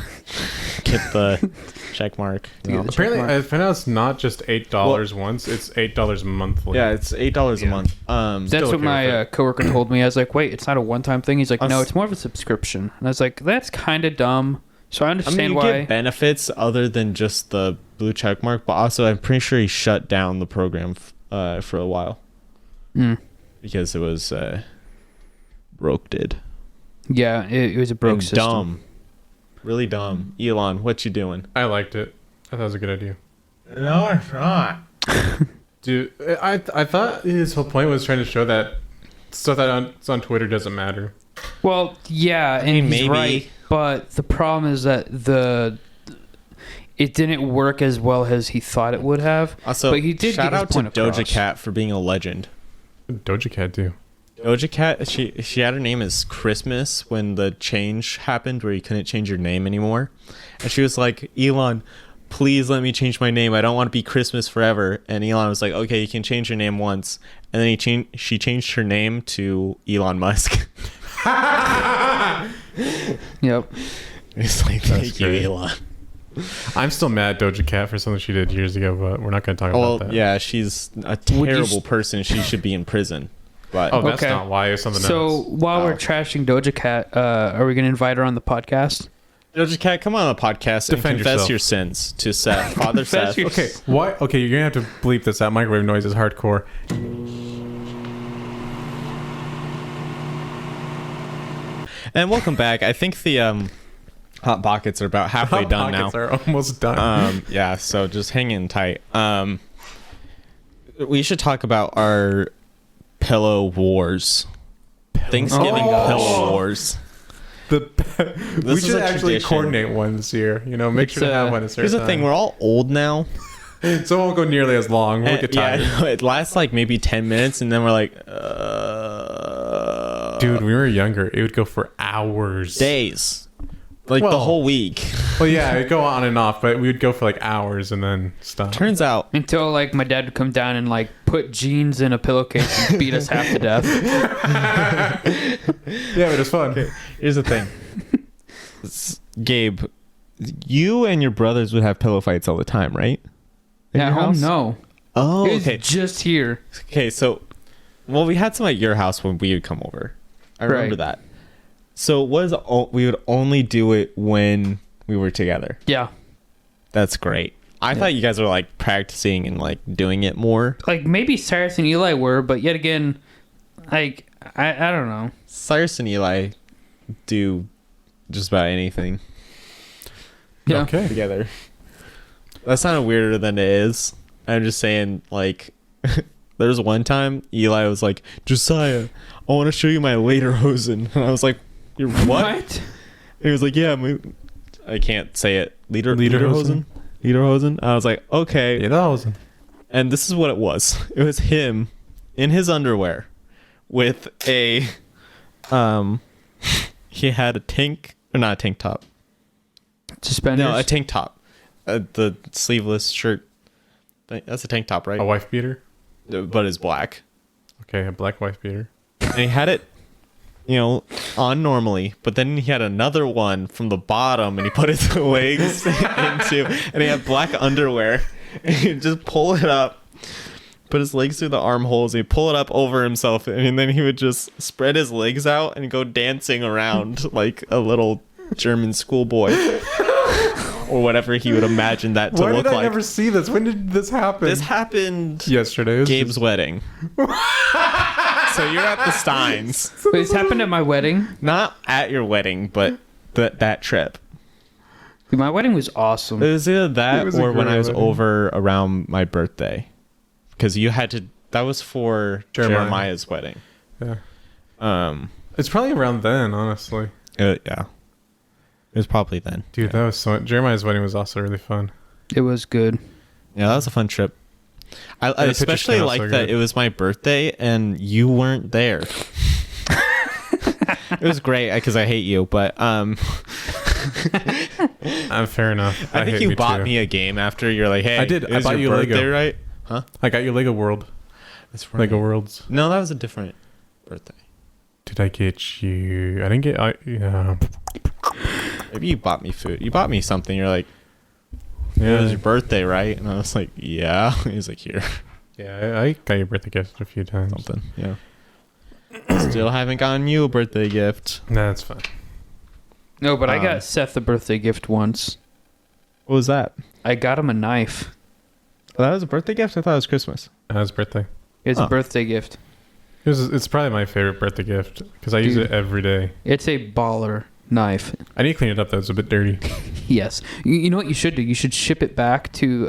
Speaker 2: Get the check mark. No.
Speaker 3: the
Speaker 1: Apparently,
Speaker 3: check mark.
Speaker 1: I found out it's not just $8 once; it's $8 monthly.
Speaker 2: Yeah, it's $8 a month.
Speaker 3: That's
Speaker 1: Still
Speaker 3: what
Speaker 1: okay
Speaker 3: my
Speaker 1: with
Speaker 3: coworker told me. I was like, wait, it's not a one-time thing. He's like, no,
Speaker 2: Us-
Speaker 3: it's more of a subscription. And I was like, that's kind of dumb. So I
Speaker 2: I
Speaker 3: understand
Speaker 2: mean, you
Speaker 3: why.
Speaker 2: get benefits other than just the blue check mark, but also I'm pretty sure he shut down the program for a while
Speaker 3: Mm.
Speaker 2: because it was broke.
Speaker 3: Yeah, it was a broke
Speaker 2: And
Speaker 3: system.
Speaker 2: dumb, really dumb. Elon, what you doing?
Speaker 1: I liked it. I thought it was a good idea.
Speaker 2: No, it's not.
Speaker 1: Dude, I thought his whole point was trying to show that stuff that's on Twitter doesn't matter.
Speaker 3: Well, yeah, and
Speaker 2: mean,
Speaker 3: he's
Speaker 2: maybe.
Speaker 3: right. But the problem is that it didn't work as well as he thought it would have.
Speaker 2: Also,
Speaker 3: But he did
Speaker 2: shout
Speaker 3: get his
Speaker 2: out to
Speaker 3: point
Speaker 2: Doja
Speaker 3: across.
Speaker 2: Cat for being a legend.
Speaker 1: Doja Cat do.
Speaker 2: Doja Cat, she had her name as Christmas when the change happened where you couldn't change your name anymore. And she was like, Elon, please let me change my name. I don't want to be Christmas forever. And Elon was like, okay, you can change your name once. And then she changed her name to Elon Musk.
Speaker 3: Yep.
Speaker 2: It's like, thank you,
Speaker 1: great.
Speaker 2: Elon.
Speaker 1: I'm still mad at Doja Cat for something she did years ago, but we're not going to talk
Speaker 2: Well,
Speaker 1: about that.
Speaker 2: yeah, she's a terrible person. She should be in prison. But
Speaker 1: Oh, that's
Speaker 3: Okay.
Speaker 1: not why. It's something
Speaker 3: So
Speaker 1: else.
Speaker 3: while we're trashing Doja Cat, are we going to invite her on the podcast?
Speaker 2: Doja Cat, come on the podcast and
Speaker 1: Defend
Speaker 2: confess
Speaker 1: yourself.
Speaker 2: your sins to Seth, Father
Speaker 3: Confess
Speaker 2: Seth.
Speaker 3: your-
Speaker 1: Okay, what? Okay, you're going to have to bleep this out. Microwave noise is hardcore.
Speaker 2: And welcome back. I think the Hot Pockets are about halfway
Speaker 1: Hot
Speaker 2: done
Speaker 1: Pockets
Speaker 2: now.
Speaker 1: are almost done.
Speaker 2: Yeah, so just hang in tight. We should talk about our pillow wars. Thanksgiving
Speaker 3: Oh my gosh.
Speaker 2: pillow wars.
Speaker 1: we
Speaker 2: is
Speaker 1: should
Speaker 2: a
Speaker 1: actually
Speaker 2: tradition.
Speaker 1: coordinate one this year. You know, make
Speaker 3: It's,
Speaker 1: sure to have one a certain
Speaker 2: Here's the thing: we're all old now.
Speaker 1: so it won't go nearly as long. We'll get
Speaker 2: Yeah,
Speaker 1: tired.
Speaker 2: it lasts like maybe 10 minutes, and then we're like,
Speaker 1: Dude, when we were younger, it would go for hours.
Speaker 2: days, like the
Speaker 1: Well-
Speaker 2: whole week.
Speaker 1: Well, yeah, it'd go on and off, but we would go for like hours and then stop.
Speaker 2: Turns out,
Speaker 3: Until like my dad would come down and like put jeans in a pillowcase and beat us half to death.
Speaker 1: Yeah, but it's fun.
Speaker 2: here's the thing, Gabe, you and your brothers would have pillow fights all the time, right? In
Speaker 3: At
Speaker 2: your
Speaker 3: home,
Speaker 2: house?
Speaker 3: no.
Speaker 2: Oh,
Speaker 3: It was
Speaker 2: okay.
Speaker 3: just here.
Speaker 2: Okay, so, well, we had some at your house when we would come over. I remember
Speaker 3: Right.
Speaker 2: that. So we would only do it when we were together.
Speaker 3: Yeah.
Speaker 2: That's great. I thought you guys were like practicing and like doing it more.
Speaker 3: Like maybe Cyrus and Eli were, but yet again, like I don't know.
Speaker 2: Cyrus and Eli do just about anything
Speaker 3: Yeah.
Speaker 1: Okay.
Speaker 2: together. That sounded weirder than it is. I'm just saying, like, there was one time Eli was like, Josiah, I want to show you my lederhosen. And I was like, you're what? He was like, yeah, I can't say it. Lederhosen?
Speaker 1: Lederhosen?
Speaker 2: Lederhosen? I was like, okay.
Speaker 1: Yeah, that was.
Speaker 2: And this is what it was. It was him in his underwear with a he had a tank, or not a tank top.
Speaker 3: Suspenders?
Speaker 2: No, a tank top. The sleeveless shirt. That's a tank top, right?
Speaker 1: A wife beater?
Speaker 2: But it's black.
Speaker 1: Okay, a black wife beater.
Speaker 2: And he had it, on normally, but then he had another one from the bottom and he put his legs into, and he had black underwear. And he'd just pull it up, put his legs through the armholes, and he'd pull it up over himself, and then he would just spread his legs out and go dancing around like a little German schoolboy. Or whatever he would imagine that to
Speaker 1: Why
Speaker 2: look
Speaker 1: did I
Speaker 2: like.
Speaker 1: never see this? When did this happen?
Speaker 2: This happened
Speaker 1: yesterday.
Speaker 2: Gabe's wedding. So you're at the Steins.
Speaker 3: Wait, this happened at my wedding?
Speaker 2: Not at your wedding, but that trip.
Speaker 3: Dude, my wedding was awesome.
Speaker 2: It was either that
Speaker 1: was a
Speaker 2: or when
Speaker 1: great
Speaker 2: I was
Speaker 1: wedding.
Speaker 2: over around my birthday. Because you had to... That was for Jeremiah's wedding.
Speaker 1: Yeah. It's probably around then, honestly.
Speaker 2: Yeah. It was probably then.
Speaker 1: Dude, that was so... Jeremiah's wedding was also really fun.
Speaker 3: It was good.
Speaker 2: Yeah, that was a fun trip. I
Speaker 1: the pictures
Speaker 2: especially
Speaker 1: came out
Speaker 2: like
Speaker 1: so
Speaker 2: that
Speaker 1: good.
Speaker 2: it was my birthday and you weren't there. It was great because I hate you, but
Speaker 1: Fair enough.
Speaker 2: I think
Speaker 1: hate
Speaker 2: you bought
Speaker 1: too.
Speaker 2: me a game after you're like, hey,
Speaker 1: I did.
Speaker 2: it
Speaker 1: I
Speaker 2: was
Speaker 1: bought
Speaker 2: your
Speaker 1: you Lego.
Speaker 2: birthday, right? Huh?
Speaker 1: I got you Lego World.
Speaker 2: That's right.
Speaker 1: Lego Worlds.
Speaker 2: No, that was a different birthday.
Speaker 1: Did I get you... I didn't get... yeah.
Speaker 2: Maybe you bought me food. You bought me something. You're like, it
Speaker 1: Yeah.
Speaker 2: was your birthday, right? And I was like, yeah. He's like, here.
Speaker 1: Yeah, I got your birthday gift a few times.
Speaker 2: Something. Yeah. Still haven't gotten you a birthday gift.
Speaker 1: Nah, that's fine.
Speaker 3: No, but I got Seth a birthday gift once.
Speaker 2: What was that?
Speaker 3: I got him a knife.
Speaker 2: Oh, that was a birthday gift? I thought it was Christmas.
Speaker 1: His birthday.
Speaker 3: It's
Speaker 2: Oh.
Speaker 3: a birthday gift.
Speaker 1: It's probably my favorite birthday gift because I use
Speaker 3: Dude.
Speaker 1: it every day.
Speaker 3: It's a baller knife.
Speaker 1: I need to clean it up though. It's a bit dirty.
Speaker 3: Yes. You know what you should do? You should ship it back to...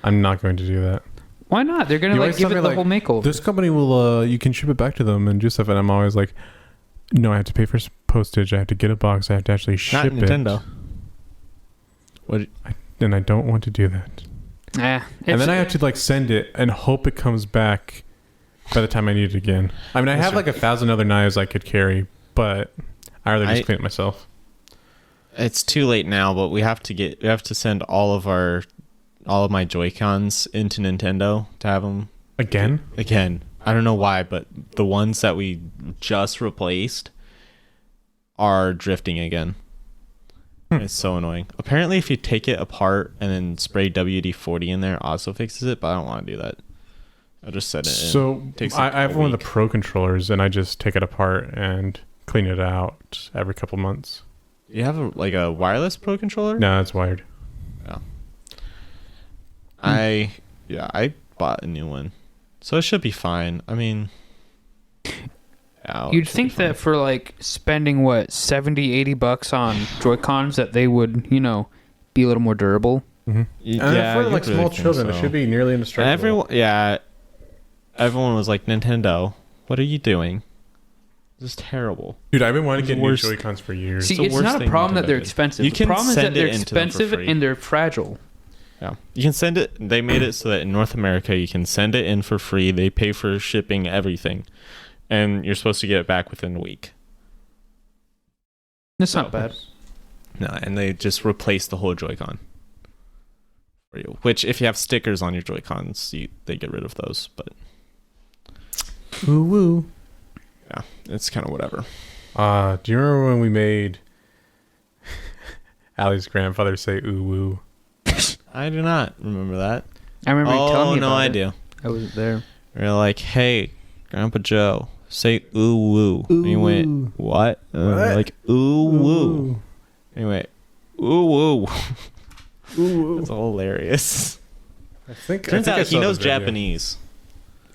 Speaker 1: I'm not going to do that.
Speaker 3: Why not? They're going
Speaker 1: You
Speaker 3: to
Speaker 1: always
Speaker 3: give
Speaker 1: tell
Speaker 3: it
Speaker 1: me,
Speaker 3: the whole makeover.
Speaker 1: This company will, you can ship it back to them and do stuff. And I'm always like, no, I have to pay for postage. I have to get a box. I have to actually ship
Speaker 2: Not Nintendo.
Speaker 1: it.
Speaker 2: What?
Speaker 1: And I don't want to do that. And then I have to send it and hope it comes back by the time I need it again. I mean, I have 1,000 other knives I could carry, but I rather just clean it myself.
Speaker 2: It's too late now, but we have to send all of my Joy-Cons into Nintendo to have them
Speaker 1: Again?
Speaker 2: I don't know why, but the ones that we just replaced are drifting again. It's so annoying. Apparently, if you take it apart and then spray WD-40 in there, also fixes it, but I don't want to do that. I'll just set it in.
Speaker 1: So
Speaker 2: Takes
Speaker 1: I
Speaker 2: like a
Speaker 1: have one of the
Speaker 2: week.
Speaker 1: Pro controllers, and I just take it apart and clean it out every couple months.
Speaker 2: You have a wireless Pro controller?
Speaker 1: No, it's wired.
Speaker 2: Yeah. I bought a new one, so it should be fine. I mean,
Speaker 3: You'd think that for spending what $70-$80 on Joy-Cons that they would be a little more durable.
Speaker 1: Mm-hmm.
Speaker 2: Yeah,
Speaker 1: for
Speaker 2: you'd really
Speaker 1: small
Speaker 2: think
Speaker 1: children,
Speaker 2: so.
Speaker 1: it should be nearly indestructible.
Speaker 2: Everyone was like, Nintendo, what are you doing? This is terrible.
Speaker 1: Dude, I've been wanting to
Speaker 2: It's
Speaker 1: get
Speaker 2: the
Speaker 1: new
Speaker 2: worst.
Speaker 1: Joy-Cons for years.
Speaker 3: See,
Speaker 2: the
Speaker 3: it's
Speaker 2: worst
Speaker 3: not a
Speaker 2: thing
Speaker 3: problem that
Speaker 2: Nintendo
Speaker 3: they're
Speaker 2: did.
Speaker 3: expensive.
Speaker 2: You
Speaker 3: The
Speaker 2: can
Speaker 3: problem is that
Speaker 2: send it
Speaker 3: they're
Speaker 2: into them for
Speaker 3: expensive
Speaker 2: free.
Speaker 3: and they're fragile.
Speaker 2: Yeah, you can send it. They made it so that in North America you can send it in for free. They pay for shipping, everything, and you're supposed to get it back within a week.
Speaker 3: That's not bad.
Speaker 2: No, and they just replace the whole Joy-Con for you. Which, if you have stickers on your Joy-Cons, they get rid of those. But
Speaker 1: Ooh woo.
Speaker 2: yeah, it's kind of whatever.
Speaker 1: Do you remember when we made Allie's grandfather say ooh woo?
Speaker 2: I do not remember that.
Speaker 3: I remember you telling me
Speaker 2: no,
Speaker 3: about
Speaker 2: I
Speaker 3: it.
Speaker 2: do.
Speaker 3: I wasn't there.
Speaker 2: We're like, hey, Grandpa Joe, say ooh woo. And he went, what? And we're like, ooh woo. And he went, ooh woo.
Speaker 1: Ooh
Speaker 2: It's all hilarious. Turns
Speaker 1: I
Speaker 2: out he
Speaker 1: saw
Speaker 2: knows
Speaker 1: the video.
Speaker 2: Japanese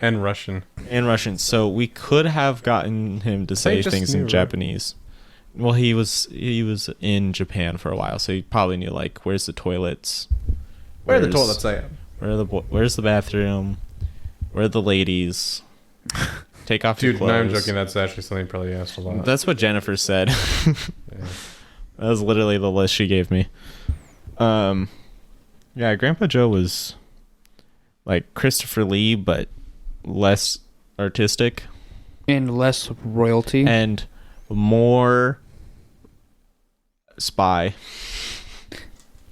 Speaker 1: And Russian.
Speaker 2: and Russian, so we could have gotten him to say
Speaker 1: just
Speaker 2: things
Speaker 1: knew,
Speaker 2: in
Speaker 1: right?
Speaker 2: Japanese. Well, he was in Japan for a while, so he probably knew where's the toilets, Where's the bathroom, where are the ladies, take off your
Speaker 1: Dude,
Speaker 2: clothes.
Speaker 1: no, I'm joking. That's actually something you probably asked a lot.
Speaker 2: That's what Jennifer said.
Speaker 1: Yeah.
Speaker 2: That was literally the list she gave me. Yeah, Grandpa Joe was like Christopher Lee, but less artistic
Speaker 3: And less royalty.
Speaker 2: and more spy.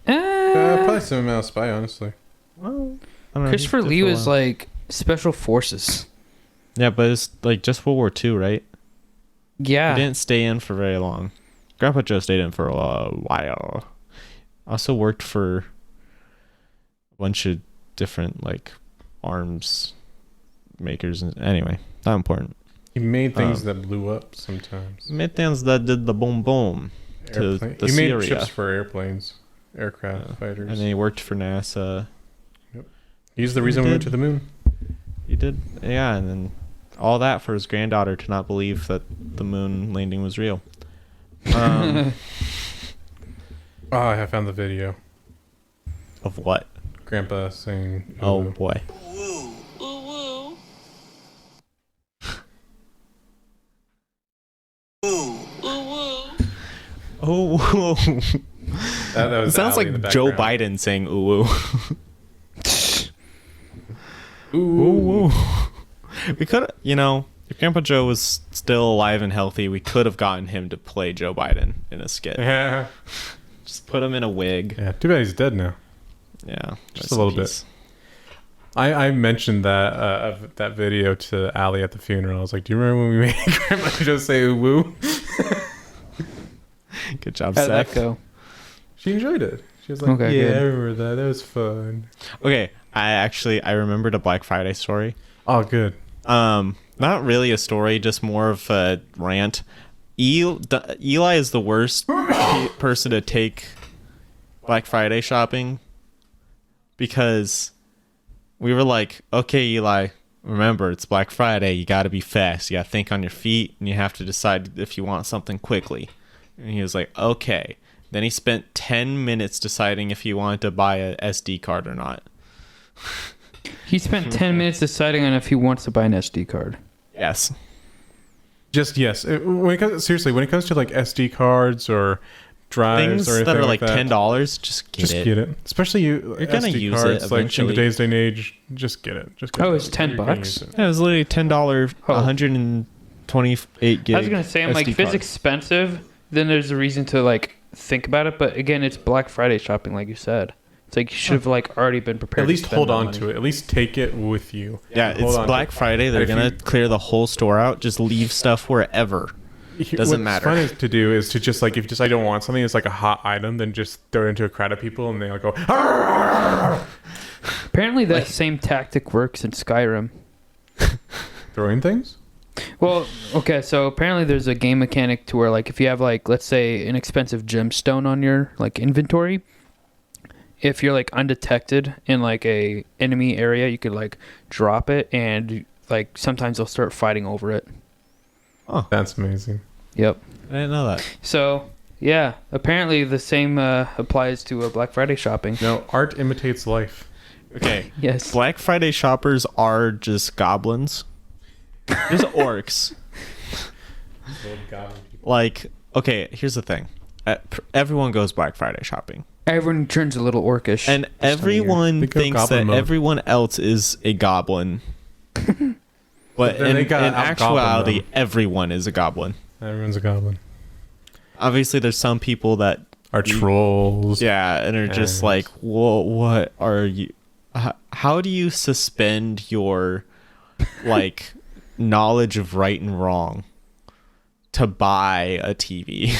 Speaker 1: Probably some amount of spy, honestly.
Speaker 2: Well, I don't know,
Speaker 3: Christopher
Speaker 2: he did
Speaker 3: Lee
Speaker 2: for a
Speaker 3: was
Speaker 2: while.
Speaker 3: like special forces.
Speaker 2: Yeah, but it's like just World War II, right?
Speaker 3: Yeah.
Speaker 2: He didn't stay in for very long. Grandpa Joe stayed in for a while. Also worked for a bunch of different like arms makers. Anyway, not important.
Speaker 1: He made things that blew up sometimes.
Speaker 2: Made things that did the boom boom to
Speaker 1: Airplane.
Speaker 2: the
Speaker 1: He made
Speaker 2: Syria.
Speaker 1: ships for airplanes, aircraft fighters.
Speaker 2: And then he worked for NASA.
Speaker 1: He's the reason we went
Speaker 2: did.
Speaker 1: to the moon.
Speaker 2: He did, yeah, and then all that for his granddaughter to not believe that the moon landing was real.
Speaker 1: Oh, I found the video.
Speaker 2: Of what?
Speaker 1: Grandpa saying,
Speaker 2: Oh
Speaker 1: "Ooh."
Speaker 2: boy. Oh, whoa.
Speaker 1: That
Speaker 2: It
Speaker 1: was
Speaker 2: sounds
Speaker 1: Allie in the
Speaker 2: like Joe
Speaker 1: background.
Speaker 2: Biden saying ooh ooh.
Speaker 1: Ooh.
Speaker 2: Ooh, ooh. We could, if Grandpa Joe was still alive and healthy, we could have gotten him to play Joe Biden in a skit.
Speaker 1: Yeah.
Speaker 2: Just put him in a wig.
Speaker 1: Yeah. Too bad he's dead now.
Speaker 2: Yeah,
Speaker 1: Just a little bit. I mentioned that of that video to Allie at the funeral. I was like, "Do you remember when we made Grandma just say ooh woo?"
Speaker 2: Good job,
Speaker 3: How'd
Speaker 2: Seth.
Speaker 3: that go?
Speaker 1: She enjoyed it. She was like,
Speaker 3: Okay,
Speaker 1: "Yeah,
Speaker 3: good.
Speaker 1: I remember that. That was fun."
Speaker 2: Okay, I remembered a Black Friday story.
Speaker 1: Oh, good.
Speaker 2: Not really a story, just more of a rant. Eli is the worst person to take Black Friday shopping because we were like, okay, Eli, remember it's Black Friday. You got to be fast. You got to think on your feet, and you have to decide if you want something quickly. And he was like, okay. Then he spent 10 minutes deciding if he wanted to buy a SD card or not.
Speaker 3: He spent 10 minutes deciding on if he wants to buy an SD card.
Speaker 2: Yes.
Speaker 1: Just yes. Seriously, when it comes to like SD cards or drives
Speaker 2: Things
Speaker 1: or anything
Speaker 2: that are like
Speaker 1: that,
Speaker 2: $10, just get it.
Speaker 1: get it. Especially you're
Speaker 2: gonna
Speaker 1: SD
Speaker 2: use it
Speaker 1: cards, like in
Speaker 2: eventually.
Speaker 1: the day's day and age. Just get it. Just get
Speaker 3: Oh,
Speaker 1: it.
Speaker 3: it's $10?
Speaker 1: You're gonna use it.
Speaker 2: Yeah, it was literally $10,
Speaker 3: Oh.
Speaker 2: 128 gig.
Speaker 3: I was going to say, I'm like,
Speaker 2: SD
Speaker 3: if it's
Speaker 2: card.
Speaker 3: expensive, then there's a reason to like think about it. But again, it's Black Friday shopping, like you said. It's like you should have like already been prepared.
Speaker 1: At least hold on to it. At least take it with you.
Speaker 2: Yeah,
Speaker 1: Hold
Speaker 2: it's
Speaker 1: on to
Speaker 2: Black
Speaker 1: it.
Speaker 2: Friday. They're
Speaker 1: If
Speaker 2: gonna
Speaker 1: you-
Speaker 2: clear the whole store out. Just leave stuff wherever. Doesn't matter.
Speaker 1: What's fun is to do is to just like if you just I don't want something, it's like a hot item, then just throw it into a crowd of people and they all go. "Arrgh!"
Speaker 3: Apparently, that same tactic works in Skyrim.
Speaker 1: Throwing things.
Speaker 3: Well, okay, so apparently there's a game mechanic to where, like, if you have, like, let's say an expensive gemstone on your, like, inventory, if you're, like, undetected in, like, a enemy area, you could, like, drop it and, like, sometimes they'll start fighting over it.
Speaker 2: Oh,
Speaker 1: That's amazing.
Speaker 3: Yep.
Speaker 2: I didn't know that.
Speaker 3: So, yeah, apparently the same applies to Black Friday shopping.
Speaker 1: No, art imitates life.
Speaker 2: Okay,
Speaker 3: Yes.
Speaker 2: Black Friday shoppers are just goblins. There's orcs. Like, okay, here's the thing. Everyone goes Black Friday shopping.
Speaker 3: Everyone turns a little orcish.
Speaker 2: And
Speaker 3: this time of year.
Speaker 2: everyone
Speaker 1: They go
Speaker 2: thinks
Speaker 1: goblin
Speaker 2: that
Speaker 1: mode.
Speaker 2: everyone else is a goblin. But
Speaker 1: then
Speaker 2: in
Speaker 1: they gotta out-goblin
Speaker 2: actuality,
Speaker 1: them.
Speaker 2: everyone is a goblin.
Speaker 1: Everyone's a goblin.
Speaker 2: Obviously, there's some people that,
Speaker 1: Are trolls.
Speaker 2: yeah, and are just
Speaker 1: Yes.
Speaker 2: like, whoa, what are you? How do you suspend your, like, knowledge of right and wrong to buy a TV?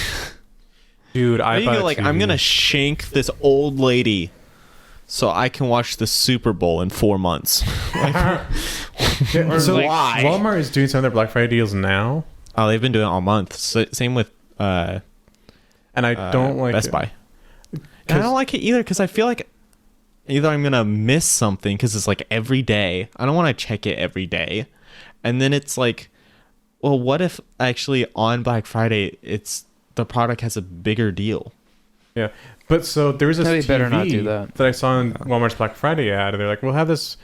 Speaker 1: Dude, I
Speaker 2: You
Speaker 1: bought
Speaker 2: go
Speaker 1: a
Speaker 2: like,
Speaker 1: TV.
Speaker 2: I'm gonna shank this old lady so I can watch the Super Bowl in 4 months.
Speaker 1: Yeah, so
Speaker 3: like-
Speaker 2: Why?
Speaker 1: Walmart is doing some of their Black Friday deals now,
Speaker 2: Oh, they've been doing it all month. Same with
Speaker 1: and I don't like
Speaker 2: Best
Speaker 1: it.
Speaker 2: Buy. And I don't like it either because I feel like either I'm gonna miss something because it's like every day. I don't want to check it every day, and then it's like, well, what if actually on Black Friday the product has a bigger deal?
Speaker 1: Yeah, but so there was this
Speaker 3: No, they
Speaker 1: TV
Speaker 3: better not do that.
Speaker 1: I saw in Walmart's Black Friday ad, and they're like, "We'll have this,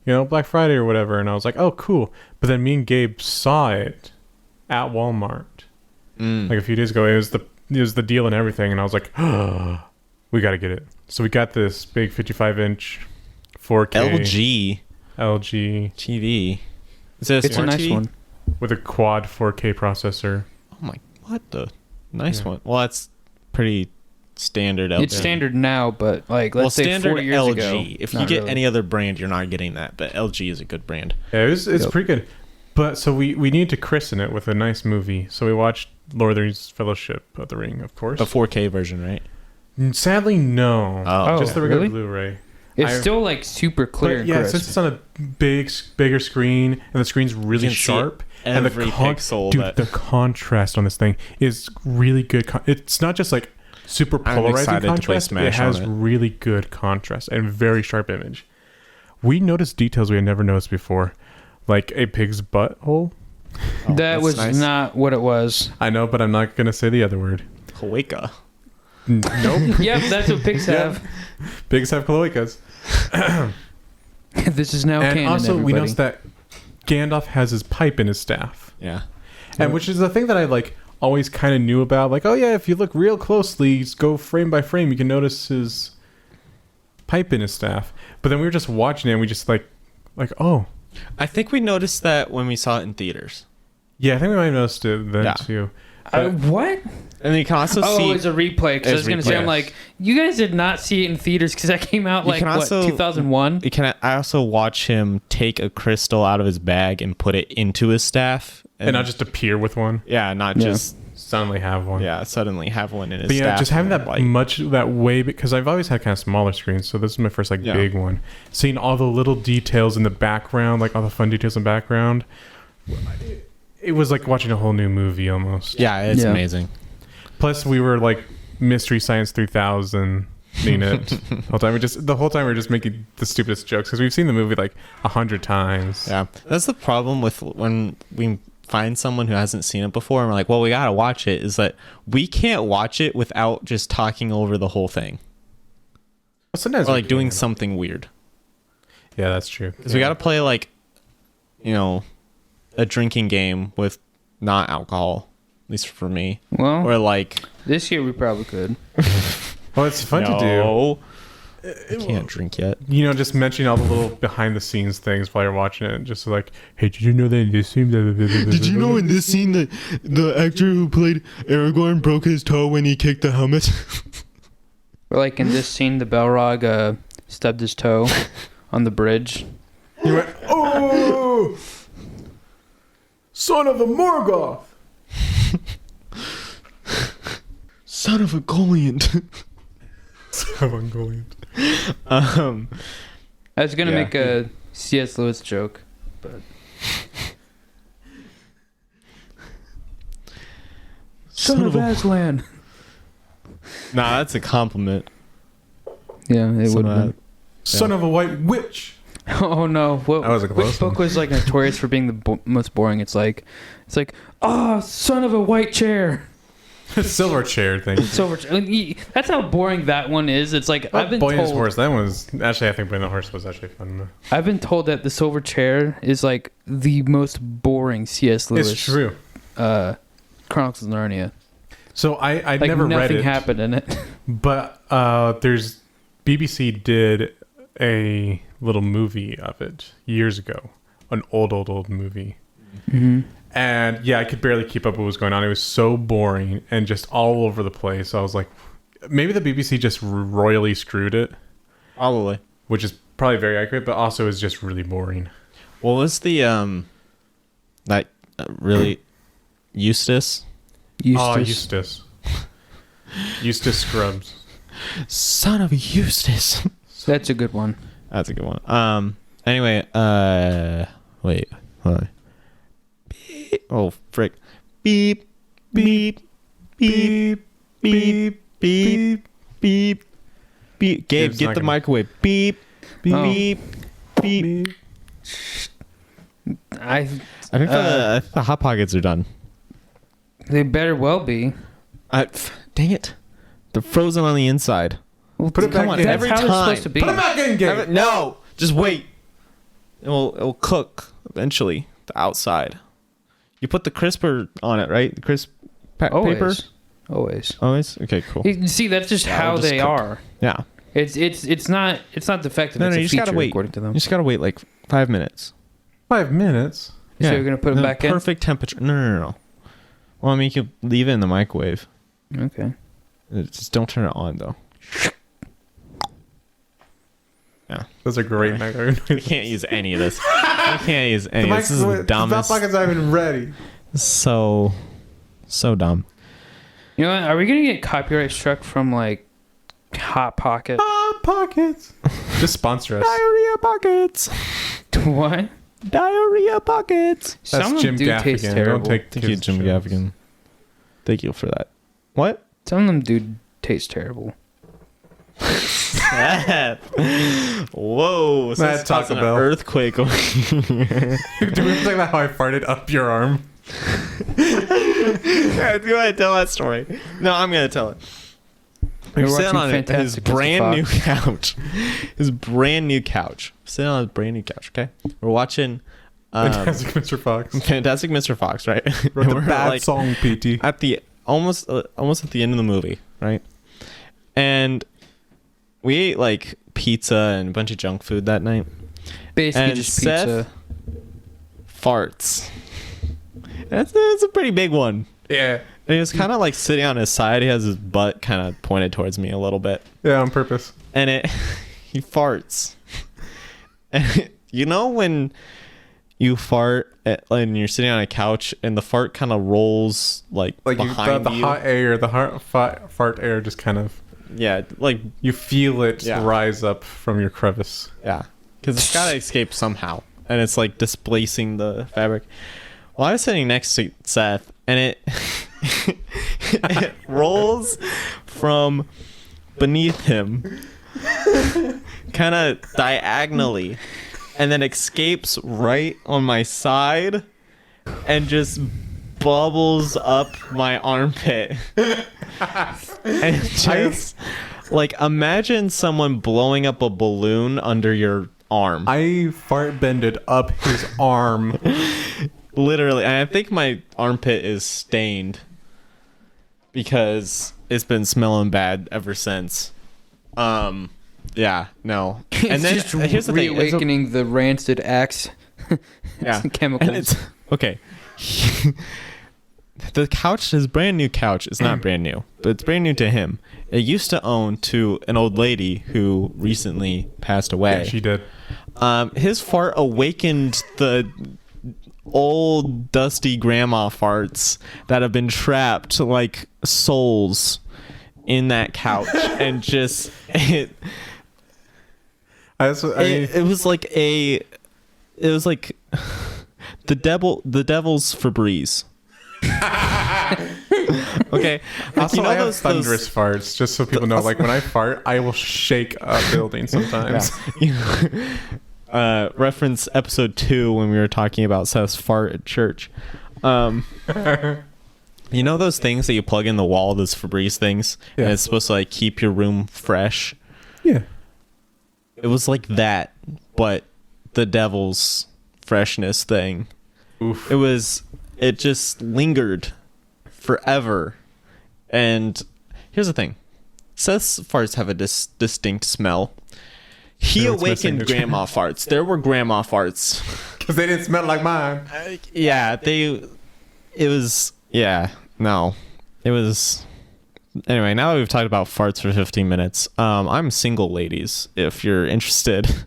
Speaker 1: Black Friday or whatever," and I was like, "Oh, cool." But then me and Gabe saw it at Walmart like a few days ago. It was the deal and everything, and I was like, "Oh, we got to get it." So we got this big 55-inch 4K
Speaker 2: LG
Speaker 1: LG
Speaker 2: TV. Is it a
Speaker 3: It's a
Speaker 2: smart
Speaker 3: nice
Speaker 2: TV?
Speaker 3: one.
Speaker 1: with a quad 4K processor.
Speaker 2: Oh my, what the nice
Speaker 1: Yeah.
Speaker 2: one. Well, that's pretty standard LG.
Speaker 3: It's standard now, but like let's say
Speaker 2: standard
Speaker 3: 4 years
Speaker 2: LG.
Speaker 3: ago.
Speaker 2: If you
Speaker 3: not
Speaker 2: get
Speaker 3: really.
Speaker 2: any other brand, you're not getting that. But LG is a good brand.
Speaker 1: Yeah, it's
Speaker 3: Yep.
Speaker 1: pretty good. But so we need to christen it with a nice movie. So we watched Lord of the Rings Fellowship of the Ring, of course.
Speaker 2: A 4K version, right?
Speaker 1: Sadly, no.
Speaker 2: Oh.
Speaker 1: Just the regular
Speaker 3: really?
Speaker 1: Blu-ray.
Speaker 3: It's
Speaker 1: I-
Speaker 3: still like super clear
Speaker 1: But
Speaker 3: and
Speaker 1: yeah,
Speaker 3: crisp.
Speaker 1: since it's on a bigger screen and the screen's really
Speaker 2: can see
Speaker 1: sharp, and
Speaker 2: every pixel
Speaker 1: dude,
Speaker 2: that-
Speaker 1: the contrast on this thing is really good. It's not just like super
Speaker 2: I'm
Speaker 1: polarizing
Speaker 2: excited to play
Speaker 1: contrast. It
Speaker 2: Smash
Speaker 1: has
Speaker 2: on it.
Speaker 1: really good contrast and very sharp image. We noticed details we had never noticed before, like a pig's butthole.
Speaker 2: Oh,
Speaker 3: that
Speaker 2: that's
Speaker 3: was
Speaker 2: nice.
Speaker 3: not what it was.
Speaker 1: I know, but I'm not gonna say the other word.
Speaker 2: Cloaca.
Speaker 1: Nope.
Speaker 3: Yep, that's what pigs have.
Speaker 1: Pigs have cloacas.
Speaker 3: This is now
Speaker 1: And
Speaker 3: canon,
Speaker 1: also,
Speaker 3: everybody.
Speaker 1: we noticed that Gandalf has his pipe in his staff.
Speaker 2: Yeah.
Speaker 1: And which is the thing that I like always kind of knew about. Like, oh yeah, if you look real closely, just go frame by frame, you can notice his pipe in his staff. But then we were just watching it, and we just like, oh
Speaker 2: I think we noticed that when we saw it in theaters.
Speaker 1: yeah, I think we might have noticed it then
Speaker 2: Yeah.
Speaker 1: too.
Speaker 3: What?
Speaker 2: And you can also
Speaker 3: Oh,
Speaker 2: see.
Speaker 3: it's a replay. Because I
Speaker 2: It's
Speaker 3: was going to say,
Speaker 2: replay.
Speaker 3: I'm like, you guys did not see it in theaters because that came out
Speaker 2: You
Speaker 3: like,
Speaker 2: can
Speaker 3: what,
Speaker 2: also-
Speaker 3: 2001?
Speaker 2: I also watch him take a crystal out of his bag and put it into his staff,
Speaker 1: And not just appear with one,
Speaker 2: not
Speaker 3: Yeah.
Speaker 2: just
Speaker 1: suddenly have one.
Speaker 2: suddenly have one in his
Speaker 1: But yeah,
Speaker 2: staff.
Speaker 1: just having
Speaker 2: and,
Speaker 1: that
Speaker 2: like,
Speaker 1: much that way, because I've always had kind of smaller screens, so this is my first like
Speaker 2: Yeah.
Speaker 1: big one. Seeing all the little details in the background, like all the fun details in the background, it was like watching a whole new movie almost.
Speaker 2: Yeah, it's
Speaker 3: Yeah.
Speaker 2: amazing.
Speaker 1: Plus, we were like Mystery Science 3000 in it the whole time we were just making the stupidest jokes because we've seen the movie like 100 times.
Speaker 2: Yeah, that's the problem with when we find someone who hasn't seen it before and we're like, well, we gotta watch it. Is that we can't watch it without just talking over the whole thing
Speaker 1: Sometimes
Speaker 2: or
Speaker 1: we
Speaker 2: like doing
Speaker 1: can.
Speaker 2: something weird.
Speaker 1: Yeah, that's true.
Speaker 2: Because we gotta play like, a drinking game with not alcohol. At least for me.
Speaker 3: Well,
Speaker 2: Or like,
Speaker 3: this year we probably could.
Speaker 1: Well, it's fun to do.
Speaker 2: no, I can't drink yet.
Speaker 1: Just mentioning all the little behind the scenes things while you're watching it. Just like, hey, did you know that in this scene?
Speaker 4: Did you know in this scene that the actor who played Aragorn broke his toe when he kicked the helmet?
Speaker 3: Or like in this scene, the Balrog stubbed his toe on the bridge.
Speaker 1: You went, oh, son of a Morgoth.
Speaker 4: Son of a Goliant.
Speaker 1: Son of a Goliant.
Speaker 3: I was going to
Speaker 2: Yeah.
Speaker 3: make a C.S. Lewis joke, but
Speaker 4: Son of a...
Speaker 3: Aslan.
Speaker 2: Nah, that's a compliment.
Speaker 3: Yeah, it
Speaker 2: Some
Speaker 3: would
Speaker 2: of
Speaker 3: have been.
Speaker 2: that-
Speaker 1: Son of a white witch.
Speaker 3: Oh no! What,
Speaker 1: That was a close
Speaker 3: which book was like notorious for being the most boring? It's like, son of a white chair.
Speaker 1: Silver chair thing.
Speaker 3: Silver. That's how boring that one is. It's like I've been
Speaker 1: Boy and His
Speaker 3: told.
Speaker 1: Horse. That was actually, I think Boy and the Horse was actually fun.
Speaker 3: I've been told that the silver chair is like the most boring C.S. Lewis.
Speaker 1: It's true.
Speaker 3: Chronicles of Narnia.
Speaker 1: So I
Speaker 3: Like
Speaker 1: never read
Speaker 3: nothing
Speaker 1: it,
Speaker 3: happened in it.
Speaker 1: but there's BBC did a little movie of it years ago, an old movie.
Speaker 3: Mm-hmm.
Speaker 1: And yeah, I could barely keep up with what was going on. It was so boring and just all over the place. I was like, maybe the BBC just royally screwed it,
Speaker 2: Probably.
Speaker 1: which is probably very accurate, but also is just really boring.
Speaker 2: What was the that really Eustace?
Speaker 1: Oh, Eustace. Eustace Scrubs.
Speaker 2: Son of a Eustace.
Speaker 3: That's a good one.
Speaker 2: That's a good one. Anyway, wait. Hold on. Beep. Oh, frick. Beep. Beep. Beep. Beep. Beep. Beep. Beep. Gabe,
Speaker 1: It's
Speaker 2: get
Speaker 1: not
Speaker 2: the
Speaker 1: gonna-
Speaker 2: microwave. Beep. Beep.
Speaker 3: Oh.
Speaker 2: Beep. Beep.
Speaker 3: I
Speaker 2: I think the Hot Pockets are done.
Speaker 3: They better well be.
Speaker 2: Dang it. They're frozen on the inside.
Speaker 3: Well,
Speaker 1: Put it back in.
Speaker 3: That's
Speaker 2: Every
Speaker 3: how they're
Speaker 2: time.
Speaker 3: supposed to be.
Speaker 1: Put it back in, Gabe.
Speaker 2: No, just wait. It'll cook eventually. The outside. You put the crisper on it, right? The crisp paper.
Speaker 3: Always. Always.
Speaker 2: Always. Okay, cool.
Speaker 3: You see, that's just
Speaker 2: Yeah,
Speaker 3: how
Speaker 2: it'll just
Speaker 3: they
Speaker 2: cook.
Speaker 3: are.
Speaker 2: Yeah.
Speaker 3: It's not defective.
Speaker 2: No,
Speaker 3: it's
Speaker 2: you
Speaker 3: a
Speaker 2: just gotta
Speaker 3: feature,
Speaker 2: wait.
Speaker 3: according to them.
Speaker 2: You just gotta wait like 5 minutes.
Speaker 1: 5 minutes.
Speaker 3: So you're gonna put them
Speaker 2: The
Speaker 3: back in?
Speaker 2: perfect temperature. No. Well, I mean, you can leave it in the microwave.
Speaker 3: Okay.
Speaker 2: Just don't turn it on though. Yeah.
Speaker 1: Those are great microwave
Speaker 2: You
Speaker 1: noises.
Speaker 2: can't use any of this. You can't use any.
Speaker 1: The
Speaker 2: This is the
Speaker 1: microwave-
Speaker 2: dumbest.
Speaker 1: That pocket's not even ready.
Speaker 2: So dumb.
Speaker 3: You know what? Are we gonna get copyright struck from like Hot Pocket?
Speaker 1: Hot pockets. Just sponsor us.
Speaker 2: Diarrhea pockets.
Speaker 3: What?
Speaker 2: Diarrhea pockets.
Speaker 3: Some
Speaker 1: That's
Speaker 3: of them
Speaker 1: Jim
Speaker 3: do taste
Speaker 1: Gaffigan.
Speaker 3: terrible.
Speaker 1: Don't take
Speaker 2: Thank you,
Speaker 1: kids'
Speaker 2: Jim
Speaker 1: shows.
Speaker 2: Gaffigan. Thank you for that. What?
Speaker 3: Some of them do taste terrible.
Speaker 2: Whoa!
Speaker 1: That's Taco
Speaker 2: causing an
Speaker 1: Bell.
Speaker 2: earthquake.
Speaker 1: Do we talk about how I farted up your arm?
Speaker 2: Yeah, go ahead, tell that story. No, I'm gonna tell it.
Speaker 3: We're
Speaker 2: We're sitting
Speaker 3: watching
Speaker 2: on his
Speaker 3: Fantastic Mr.
Speaker 2: brand new
Speaker 3: Fox.
Speaker 2: couch. His brand new couch. Sitting on his brand new couch. Okay, we're watching
Speaker 1: Fantastic Mr. Fox.
Speaker 2: Fantastic Mr. Fox, right?
Speaker 1: Wrote the
Speaker 2: We're,
Speaker 1: bad
Speaker 2: like,
Speaker 1: song, PT.
Speaker 2: at the almost at the end of the movie, right? And we ate like pizza and a bunch of junk food that night.
Speaker 3: Basically
Speaker 2: And
Speaker 3: just
Speaker 2: Seth-
Speaker 3: pizza.
Speaker 2: Farts. That's a pretty big one.
Speaker 1: Yeah.
Speaker 2: And he was kind of like sitting on his side. He has his butt kind of pointed towards me a little bit.
Speaker 1: Yeah, on purpose.
Speaker 2: And he farts. And you know when you fart and you're sitting on a couch and the fart kind of rolls like
Speaker 1: Like
Speaker 2: behind
Speaker 1: the
Speaker 2: you?
Speaker 1: hot air, the fart air just kind of,
Speaker 2: Yeah, like,
Speaker 1: you feel it
Speaker 2: Yeah.
Speaker 1: rise up from your crevice.
Speaker 2: yeah. Because it's got to escape somehow. And it's like displacing the fabric. Well, I was sitting next to Seth and it rolls from beneath him kind of diagonally and then escapes right on my side and just bubbles up my armpit. And just like imagine someone blowing up a balloon under your arm.
Speaker 1: I fart bended up his arm.
Speaker 2: Literally, and I think my armpit is stained because it's been smelling bad ever since. Yeah, no. And then
Speaker 3: It's just
Speaker 2: here's the thing. it's a-
Speaker 3: reawakening the rancid Axe
Speaker 2: yeah,
Speaker 3: chemicals.
Speaker 2: and it's okay. The couch, his brand new couch, is not brand new, but it's brand new to him. It used to own to an old lady who recently passed away.
Speaker 1: Yeah, she did.
Speaker 2: His fart awakened the old dusty grandma farts that have been trapped like souls in that couch and just it was like the devil's Febreze. Okay.
Speaker 1: Also,
Speaker 2: You know
Speaker 1: I have
Speaker 2: those-
Speaker 1: thunderous farts, just so people know. Like, when I fart, I will shake a building sometimes.
Speaker 2: Reference episode 2 when we were talking about Seth's fart at church. You know those things that you plug in the wall, those Febreze things,
Speaker 1: Yeah.
Speaker 2: and it's supposed to like keep your room fresh?
Speaker 1: Yeah.
Speaker 2: It was like that, but the devil's freshness thing.
Speaker 1: Oof.
Speaker 2: It just lingered forever. And here's the thing. Seth's farts have a distinct smell. He
Speaker 1: Yeah, it's missing
Speaker 2: awakened
Speaker 1: the-
Speaker 2: grandma farts. There were grandma farts.
Speaker 1: Because they didn't smell like mine.
Speaker 2: Yeah, anyway, now that we've talked about farts for 15 minutes, I'm single, ladies, if you're interested.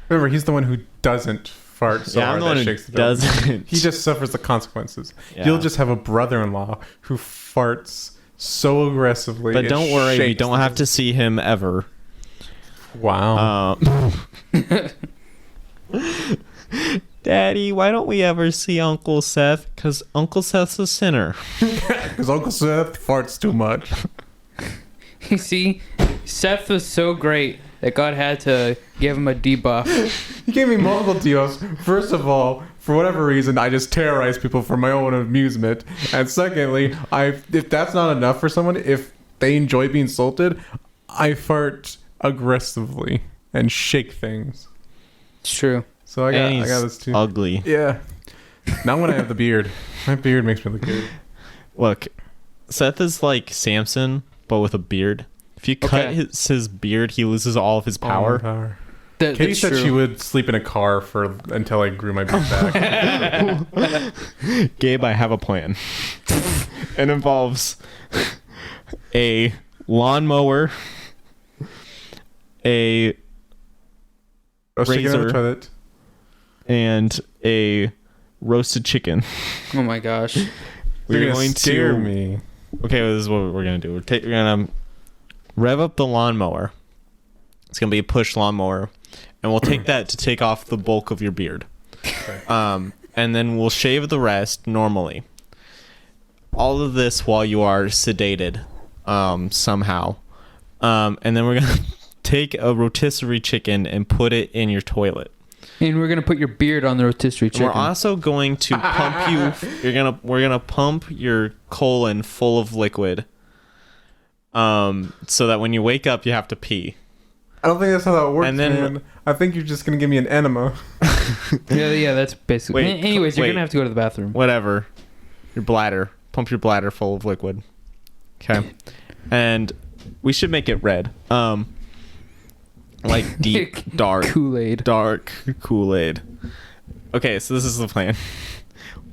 Speaker 1: Remember, he's the one who doesn't fart so
Speaker 2: Yeah, I'm
Speaker 1: hard
Speaker 2: the one
Speaker 1: that
Speaker 2: who
Speaker 1: shakes the building.
Speaker 2: doesn't.
Speaker 1: He just suffers the consequences.
Speaker 2: Yeah.
Speaker 1: You'll just have a brother-in-law who farts so aggressively.
Speaker 2: But
Speaker 1: it
Speaker 2: don't worry, we
Speaker 1: shakes
Speaker 2: don't
Speaker 1: the-
Speaker 2: have to see him ever.
Speaker 1: Wow.
Speaker 2: Daddy, why don't we ever see Uncle Seth? Because Uncle Seth's a sinner.
Speaker 1: Because Uncle Seth farts too much.
Speaker 3: You see, Seth was so great that God had to give him a debuff.
Speaker 1: He gave me multiple deals. First of all, for whatever reason, I just terrorize people for my own amusement. And secondly, if that's not enough for someone, if they enjoy being insulted, I fart aggressively and shake things.
Speaker 3: It's true.
Speaker 1: So I
Speaker 2: And
Speaker 1: got
Speaker 2: he's
Speaker 1: this too.
Speaker 2: ugly.
Speaker 1: Yeah. Not when I have the beard. My beard makes me look good.
Speaker 2: Look, Seth is like Samson, but with a beard. If you cut
Speaker 3: Okay.
Speaker 2: his beard, he loses all of his power.
Speaker 1: Power.
Speaker 3: That,
Speaker 1: Katie
Speaker 3: that's
Speaker 1: said
Speaker 3: true.
Speaker 1: she would sleep in a car until I grew my beard back.
Speaker 2: Gabe, I have a plan. It involves a lawnmower, a
Speaker 1: Oh, stick it in the
Speaker 2: Razor.
Speaker 1: toilet.
Speaker 2: and a roasted chicken.
Speaker 3: Oh my gosh.
Speaker 1: You're
Speaker 2: We're
Speaker 1: gonna
Speaker 2: going
Speaker 1: scare
Speaker 2: to
Speaker 1: me.
Speaker 2: Okay, this is what we're gonna do. We're gonna rev up the lawnmower. It's gonna be a push lawnmower, and we'll take that to take off the bulk of your beard.
Speaker 1: Okay.
Speaker 2: And then we'll shave the rest normally. All of this while you are sedated, somehow. And then we're gonna take a rotisserie chicken and put it in your toilet.
Speaker 3: And we're gonna put your beard on the rotisserie
Speaker 2: And
Speaker 3: chicken.
Speaker 2: we're also going to pump you. We're gonna pump your colon full of liquid. So that when you wake up, you have to pee.
Speaker 1: I don't think that's how that works,
Speaker 2: And then-
Speaker 1: man. I think you're just gonna give me an enema.
Speaker 3: yeah, that's basically.
Speaker 2: Wait,
Speaker 3: Anyways, you're
Speaker 2: wait.
Speaker 3: gonna have to go to the bathroom.
Speaker 2: Whatever. Your bladder. Pump your bladder full of liquid. Okay. And we should make it red. Like deep, dark.
Speaker 3: Kool-Aid.
Speaker 2: Dark Kool-Aid. Okay, so this is the plan.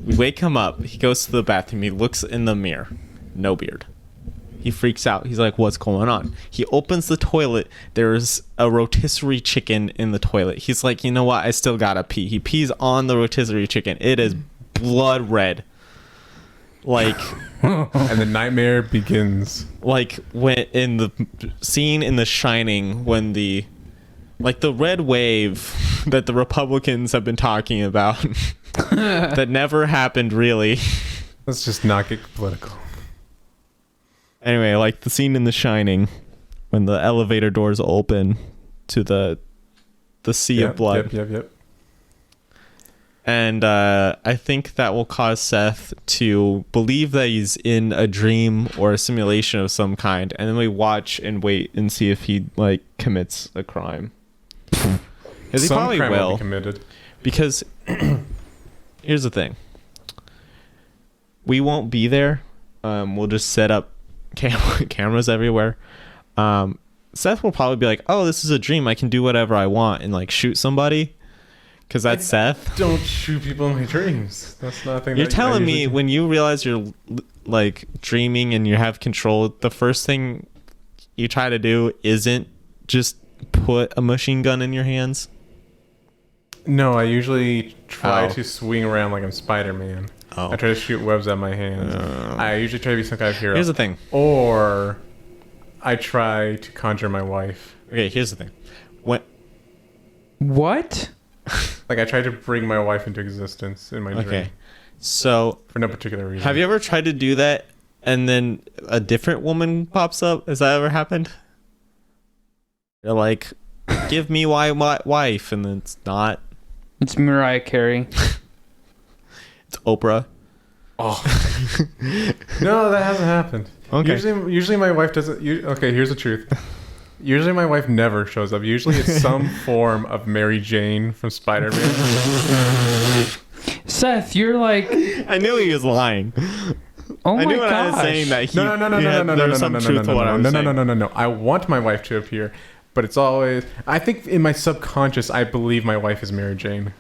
Speaker 2: We wake him up. He goes to the bathroom. He looks in the mirror. No beard. He freaks out. He's like, what's going on? He opens the toilet. There's a rotisserie chicken in the toilet. He's like, you know what? I still gotta pee. He pees on the rotisserie chicken. It is blood red. Like,
Speaker 1: And the nightmare begins.
Speaker 2: like when in the scene in The Shining when the red wave that the Republicans have been talking about that never happened really.
Speaker 1: Let's just not get political.
Speaker 2: Anyway, like the scene in The Shining when the elevator doors open to the sea of blood.
Speaker 1: Yep.
Speaker 2: And I think that will cause Seth to believe that he's in a dream or a simulation of some kind, and then we watch and wait and see if he like commits a crime. 'Cause he
Speaker 1: Some
Speaker 2: probably
Speaker 1: crime
Speaker 2: will,
Speaker 1: be committed.
Speaker 2: because here's the thing: we won't be there. We'll just set up cameras everywhere. Seth will probably be like, "Oh, this is a dream. I can do whatever I want and like shoot somebody." Because that's Seth.
Speaker 1: Don't shoot people in my dreams. That's nothing.
Speaker 2: You're telling me when you realize you're like dreaming and you have control, the first thing you try to do isn't just put a machine gun in your hands?
Speaker 1: No, I usually try
Speaker 2: Oh.
Speaker 1: to swing around like I'm Spider-Man.
Speaker 2: Oh.
Speaker 1: I try to shoot webs at my hands. I usually try to be some kind of hero.
Speaker 2: Here's the thing.
Speaker 1: Or I try to conjure my wife.
Speaker 2: Okay, here's the thing. When
Speaker 3: What?
Speaker 1: Like I try to bring my wife into existence in my dream.
Speaker 2: okay, so
Speaker 1: For no particular reason.
Speaker 2: have you ever tried to do that and then a different woman pops up? Has that ever happened? You're like, give me my wife, and then it's not.
Speaker 3: It's Mariah Carey.
Speaker 2: It's Oprah.
Speaker 1: Oh. No, that hasn't happened.
Speaker 2: Okay.
Speaker 1: Usually my wife doesn't. Okay, here's the truth. Usually my wife never shows up. Usually it's some form of Mary Jane from Spider-Man.
Speaker 3: Seth, you're like,
Speaker 2: I knew he was lying.
Speaker 3: oh
Speaker 2: I
Speaker 3: my
Speaker 2: knew when I was
Speaker 3: gosh.
Speaker 2: saying that he
Speaker 1: No.
Speaker 2: there was some truth to what I was saying.
Speaker 1: No. I want my wife to appear, but it's always. I think in my subconscious, I believe my wife is Mary Jane.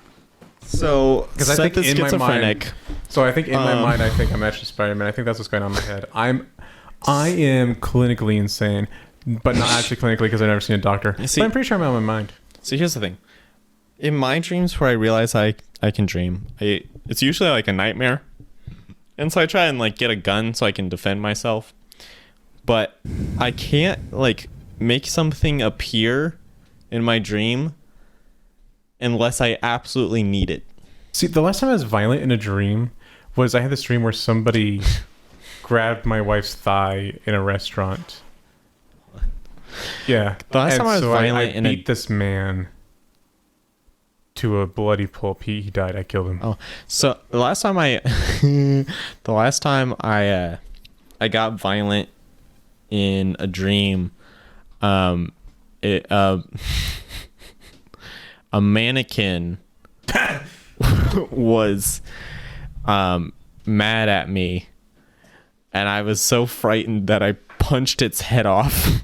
Speaker 2: So,
Speaker 1: Because I
Speaker 2: Seth
Speaker 1: think
Speaker 2: is
Speaker 1: in my
Speaker 2: schizophrenic.
Speaker 1: mind. So I think in my mind, I think I'm actually Spider-Man. I think that's what's going on in my head. I am clinically insane, but not actually clinically because I've never seen a doctor.
Speaker 2: See-
Speaker 1: But I'm pretty sure I'm out of my mind.
Speaker 2: So here's the thing. In my dreams where I realize I can dream, it's usually like a nightmare. And so I try and like get a gun so I can defend myself. But I can't like make something appear in my dream unless I absolutely need it.
Speaker 1: See, the last time I was violent in a dream was I had this dream where somebody grabbed my wife's thigh in a restaurant. Yeah.
Speaker 2: The last
Speaker 1: And
Speaker 2: time I was
Speaker 1: so
Speaker 2: violent
Speaker 1: I
Speaker 2: in a-
Speaker 1: beat this man to a bloody pulp. He died. I killed him.
Speaker 2: Oh, so the last time I got violent in a dream, a mannequin was mad at me, and I was so frightened that I punched its head off.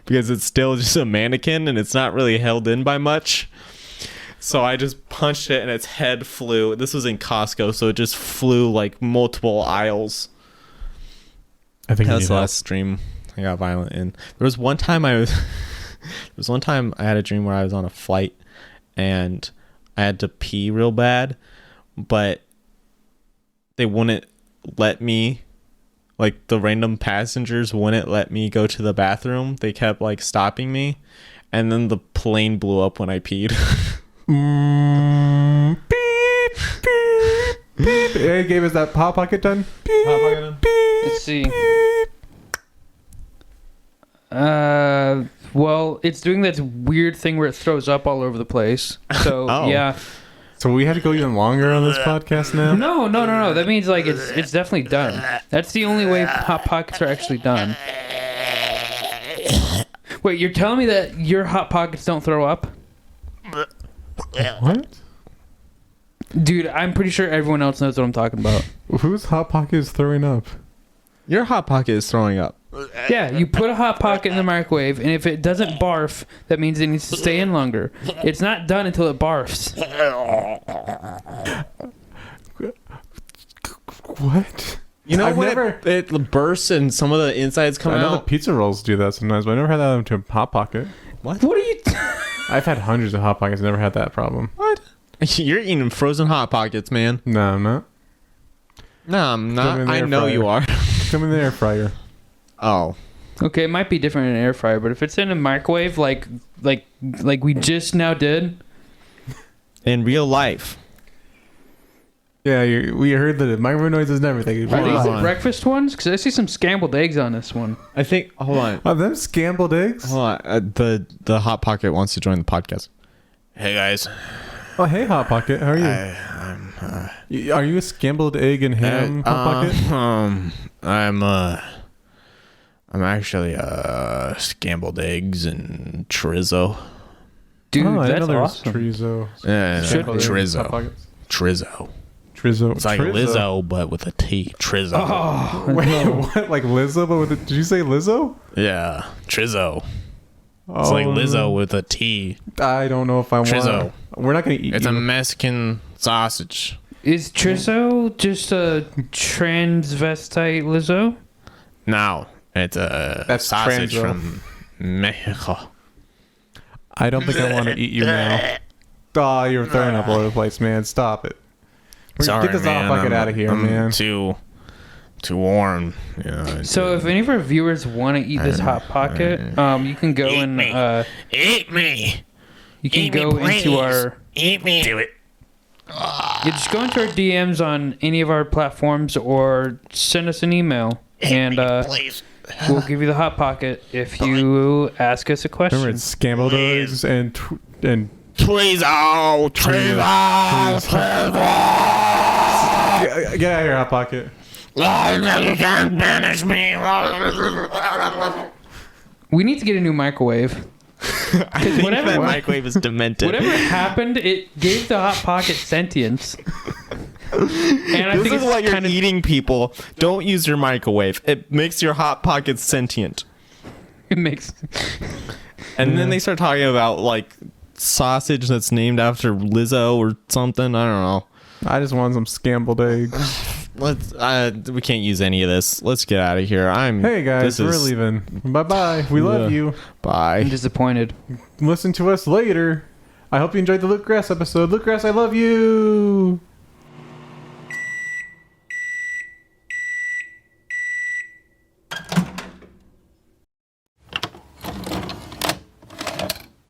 Speaker 2: because it's still just a mannequin and it's not really held in by much. So I just punched it and its head flew. This was in Costco, so it just flew like multiple aisles.
Speaker 1: I think
Speaker 2: That's the last stream I got violent in. There was one time I had a dream where I was on a flight and I had to pee real bad, but they wouldn't let me, like the random passengers wouldn't let me go to the bathroom. They kept like stopping me, and then the plane blew up when I peed.
Speaker 1: Beep, beep, beep. It gave us that Hot Pocket done. Beep,
Speaker 2: Hot Pocket done?
Speaker 1: beep,
Speaker 3: Let's see.
Speaker 1: beep.
Speaker 3: Well, it's doing that weird thing where it throws up all over the place. So
Speaker 2: Oh.
Speaker 3: yeah.
Speaker 1: So we had to go even longer on this podcast now?
Speaker 3: No. That means like it's definitely done. That's the only way Hot Pockets are actually done. Wait, you're telling me that your Hot Pockets don't throw up?
Speaker 1: What?
Speaker 3: Dude, I'm pretty sure everyone else knows what I'm talking about.
Speaker 1: Whose Hot Pocket is throwing up?
Speaker 2: Your Hot Pocket is throwing up.
Speaker 3: Yeah, you put a Hot Pocket in the microwave, and if it doesn't barf, that means it needs to stay in longer. It's not done until it barfs.
Speaker 1: What?
Speaker 2: You know
Speaker 1: I've
Speaker 2: when
Speaker 1: never-
Speaker 2: it bursts and some of the insides come
Speaker 1: I know the
Speaker 2: out?
Speaker 1: pizza rolls do that sometimes, but I never had that into a Hot Pocket.
Speaker 3: What are you...
Speaker 1: I've had hundreds of Hot Pockets, never had that problem.
Speaker 2: What? You're eating frozen Hot Pockets, man.
Speaker 1: No, I'm not.
Speaker 2: No, I'm
Speaker 1: Throw
Speaker 2: not.
Speaker 1: them in the
Speaker 2: I
Speaker 1: air
Speaker 2: know
Speaker 1: fryer.
Speaker 2: you are.
Speaker 1: Come in the air fryer.
Speaker 2: Oh.
Speaker 3: Okay, it might be different in an air fryer, but if it's in a microwave like we just now did...
Speaker 2: In real life.
Speaker 1: Yeah, we heard the microwave noises and everything.
Speaker 3: Are
Speaker 2: Hold
Speaker 3: these the
Speaker 2: on.
Speaker 3: breakfast ones? Because I see some scrambled eggs on this one.
Speaker 2: I think. Hold on.
Speaker 1: Oh, them scrambled eggs?
Speaker 2: Hold on. The Hot Pocket wants to join the podcast. Hey guys.
Speaker 1: Oh, hey, Hot Pocket. How are you?
Speaker 2: I'm
Speaker 1: Are you a scrambled egg and ham Hot Pocket?
Speaker 2: I'm actually scrambled eggs and chorizo.
Speaker 3: Dude,
Speaker 1: Oh, I didn't
Speaker 3: that's
Speaker 1: know there was
Speaker 3: awesome.
Speaker 1: Chorizo.
Speaker 2: Yeah,
Speaker 3: Should be.
Speaker 1: Hot
Speaker 2: chorizo.
Speaker 1: Pockets.
Speaker 2: Chorizo.
Speaker 1: Chorizo.
Speaker 2: It's like Lizzo, but with a T. Chorizo.
Speaker 3: Oh,
Speaker 1: Wait,
Speaker 3: no.
Speaker 1: what? Like Lizzo, but with a, did you say Lizzo?
Speaker 2: Yeah, Chorizo.
Speaker 1: Oh,
Speaker 2: It's like Lizzo with a T.
Speaker 1: I don't know if I want.
Speaker 2: Chorizo.
Speaker 1: We're not gonna eat.
Speaker 2: It's a
Speaker 1: you.
Speaker 2: Mexican sausage.
Speaker 3: Is Trizzo just a transvestite Lizzo?
Speaker 2: No, it's a
Speaker 1: That's
Speaker 2: sausage
Speaker 1: transo.
Speaker 2: from Mexico.
Speaker 1: I don't think I want to eat you now. Oh, you're throwing up all over the place, man. Stop it.
Speaker 2: Sorry,
Speaker 1: Get this
Speaker 2: man.
Speaker 1: Hot Pocket out of here,
Speaker 2: I'm
Speaker 1: man.
Speaker 2: Too warm. Yeah.
Speaker 3: So if any of our viewers want to eat this Hot Pocket, you can go
Speaker 2: Eat
Speaker 3: and
Speaker 2: me. Eat me.
Speaker 3: you can
Speaker 2: Eat me,
Speaker 3: go into
Speaker 2: please.
Speaker 3: our
Speaker 2: Eat me. Do it.
Speaker 3: you just go into our DMs on any of our platforms or send us an email and
Speaker 2: Please.
Speaker 3: we'll give you the Hot Pocket if you ask us a question.
Speaker 1: Remember, it's scrambled eggs and
Speaker 2: Please. Oh,
Speaker 1: Get out of here, Hot Pocket.
Speaker 2: You can't banish me.
Speaker 3: We need to get a new microwave.
Speaker 2: I think
Speaker 3: whatever-
Speaker 2: that microwave is demented.
Speaker 3: Whatever happened, it gave the Hot Pocket sentience. And I
Speaker 2: This
Speaker 3: think
Speaker 2: is
Speaker 3: it's
Speaker 2: what you're
Speaker 3: kind of
Speaker 2: eating, people. Don't use your microwave. It makes your Hot Pocket sentient.
Speaker 3: it makes
Speaker 2: And then they start talking about like sausage that's named after Lizzo or something. I don't know.
Speaker 1: I just want some scrambled eggs.
Speaker 2: Let's. We can't use any of this. Let's get out of here.
Speaker 1: Hey guys, we're leaving. Bye bye. We love you.
Speaker 2: Bye.
Speaker 3: I'm disappointed.
Speaker 1: Listen to us later. I hope you enjoyed the Luke Grass episode. Luke Grass, I love you.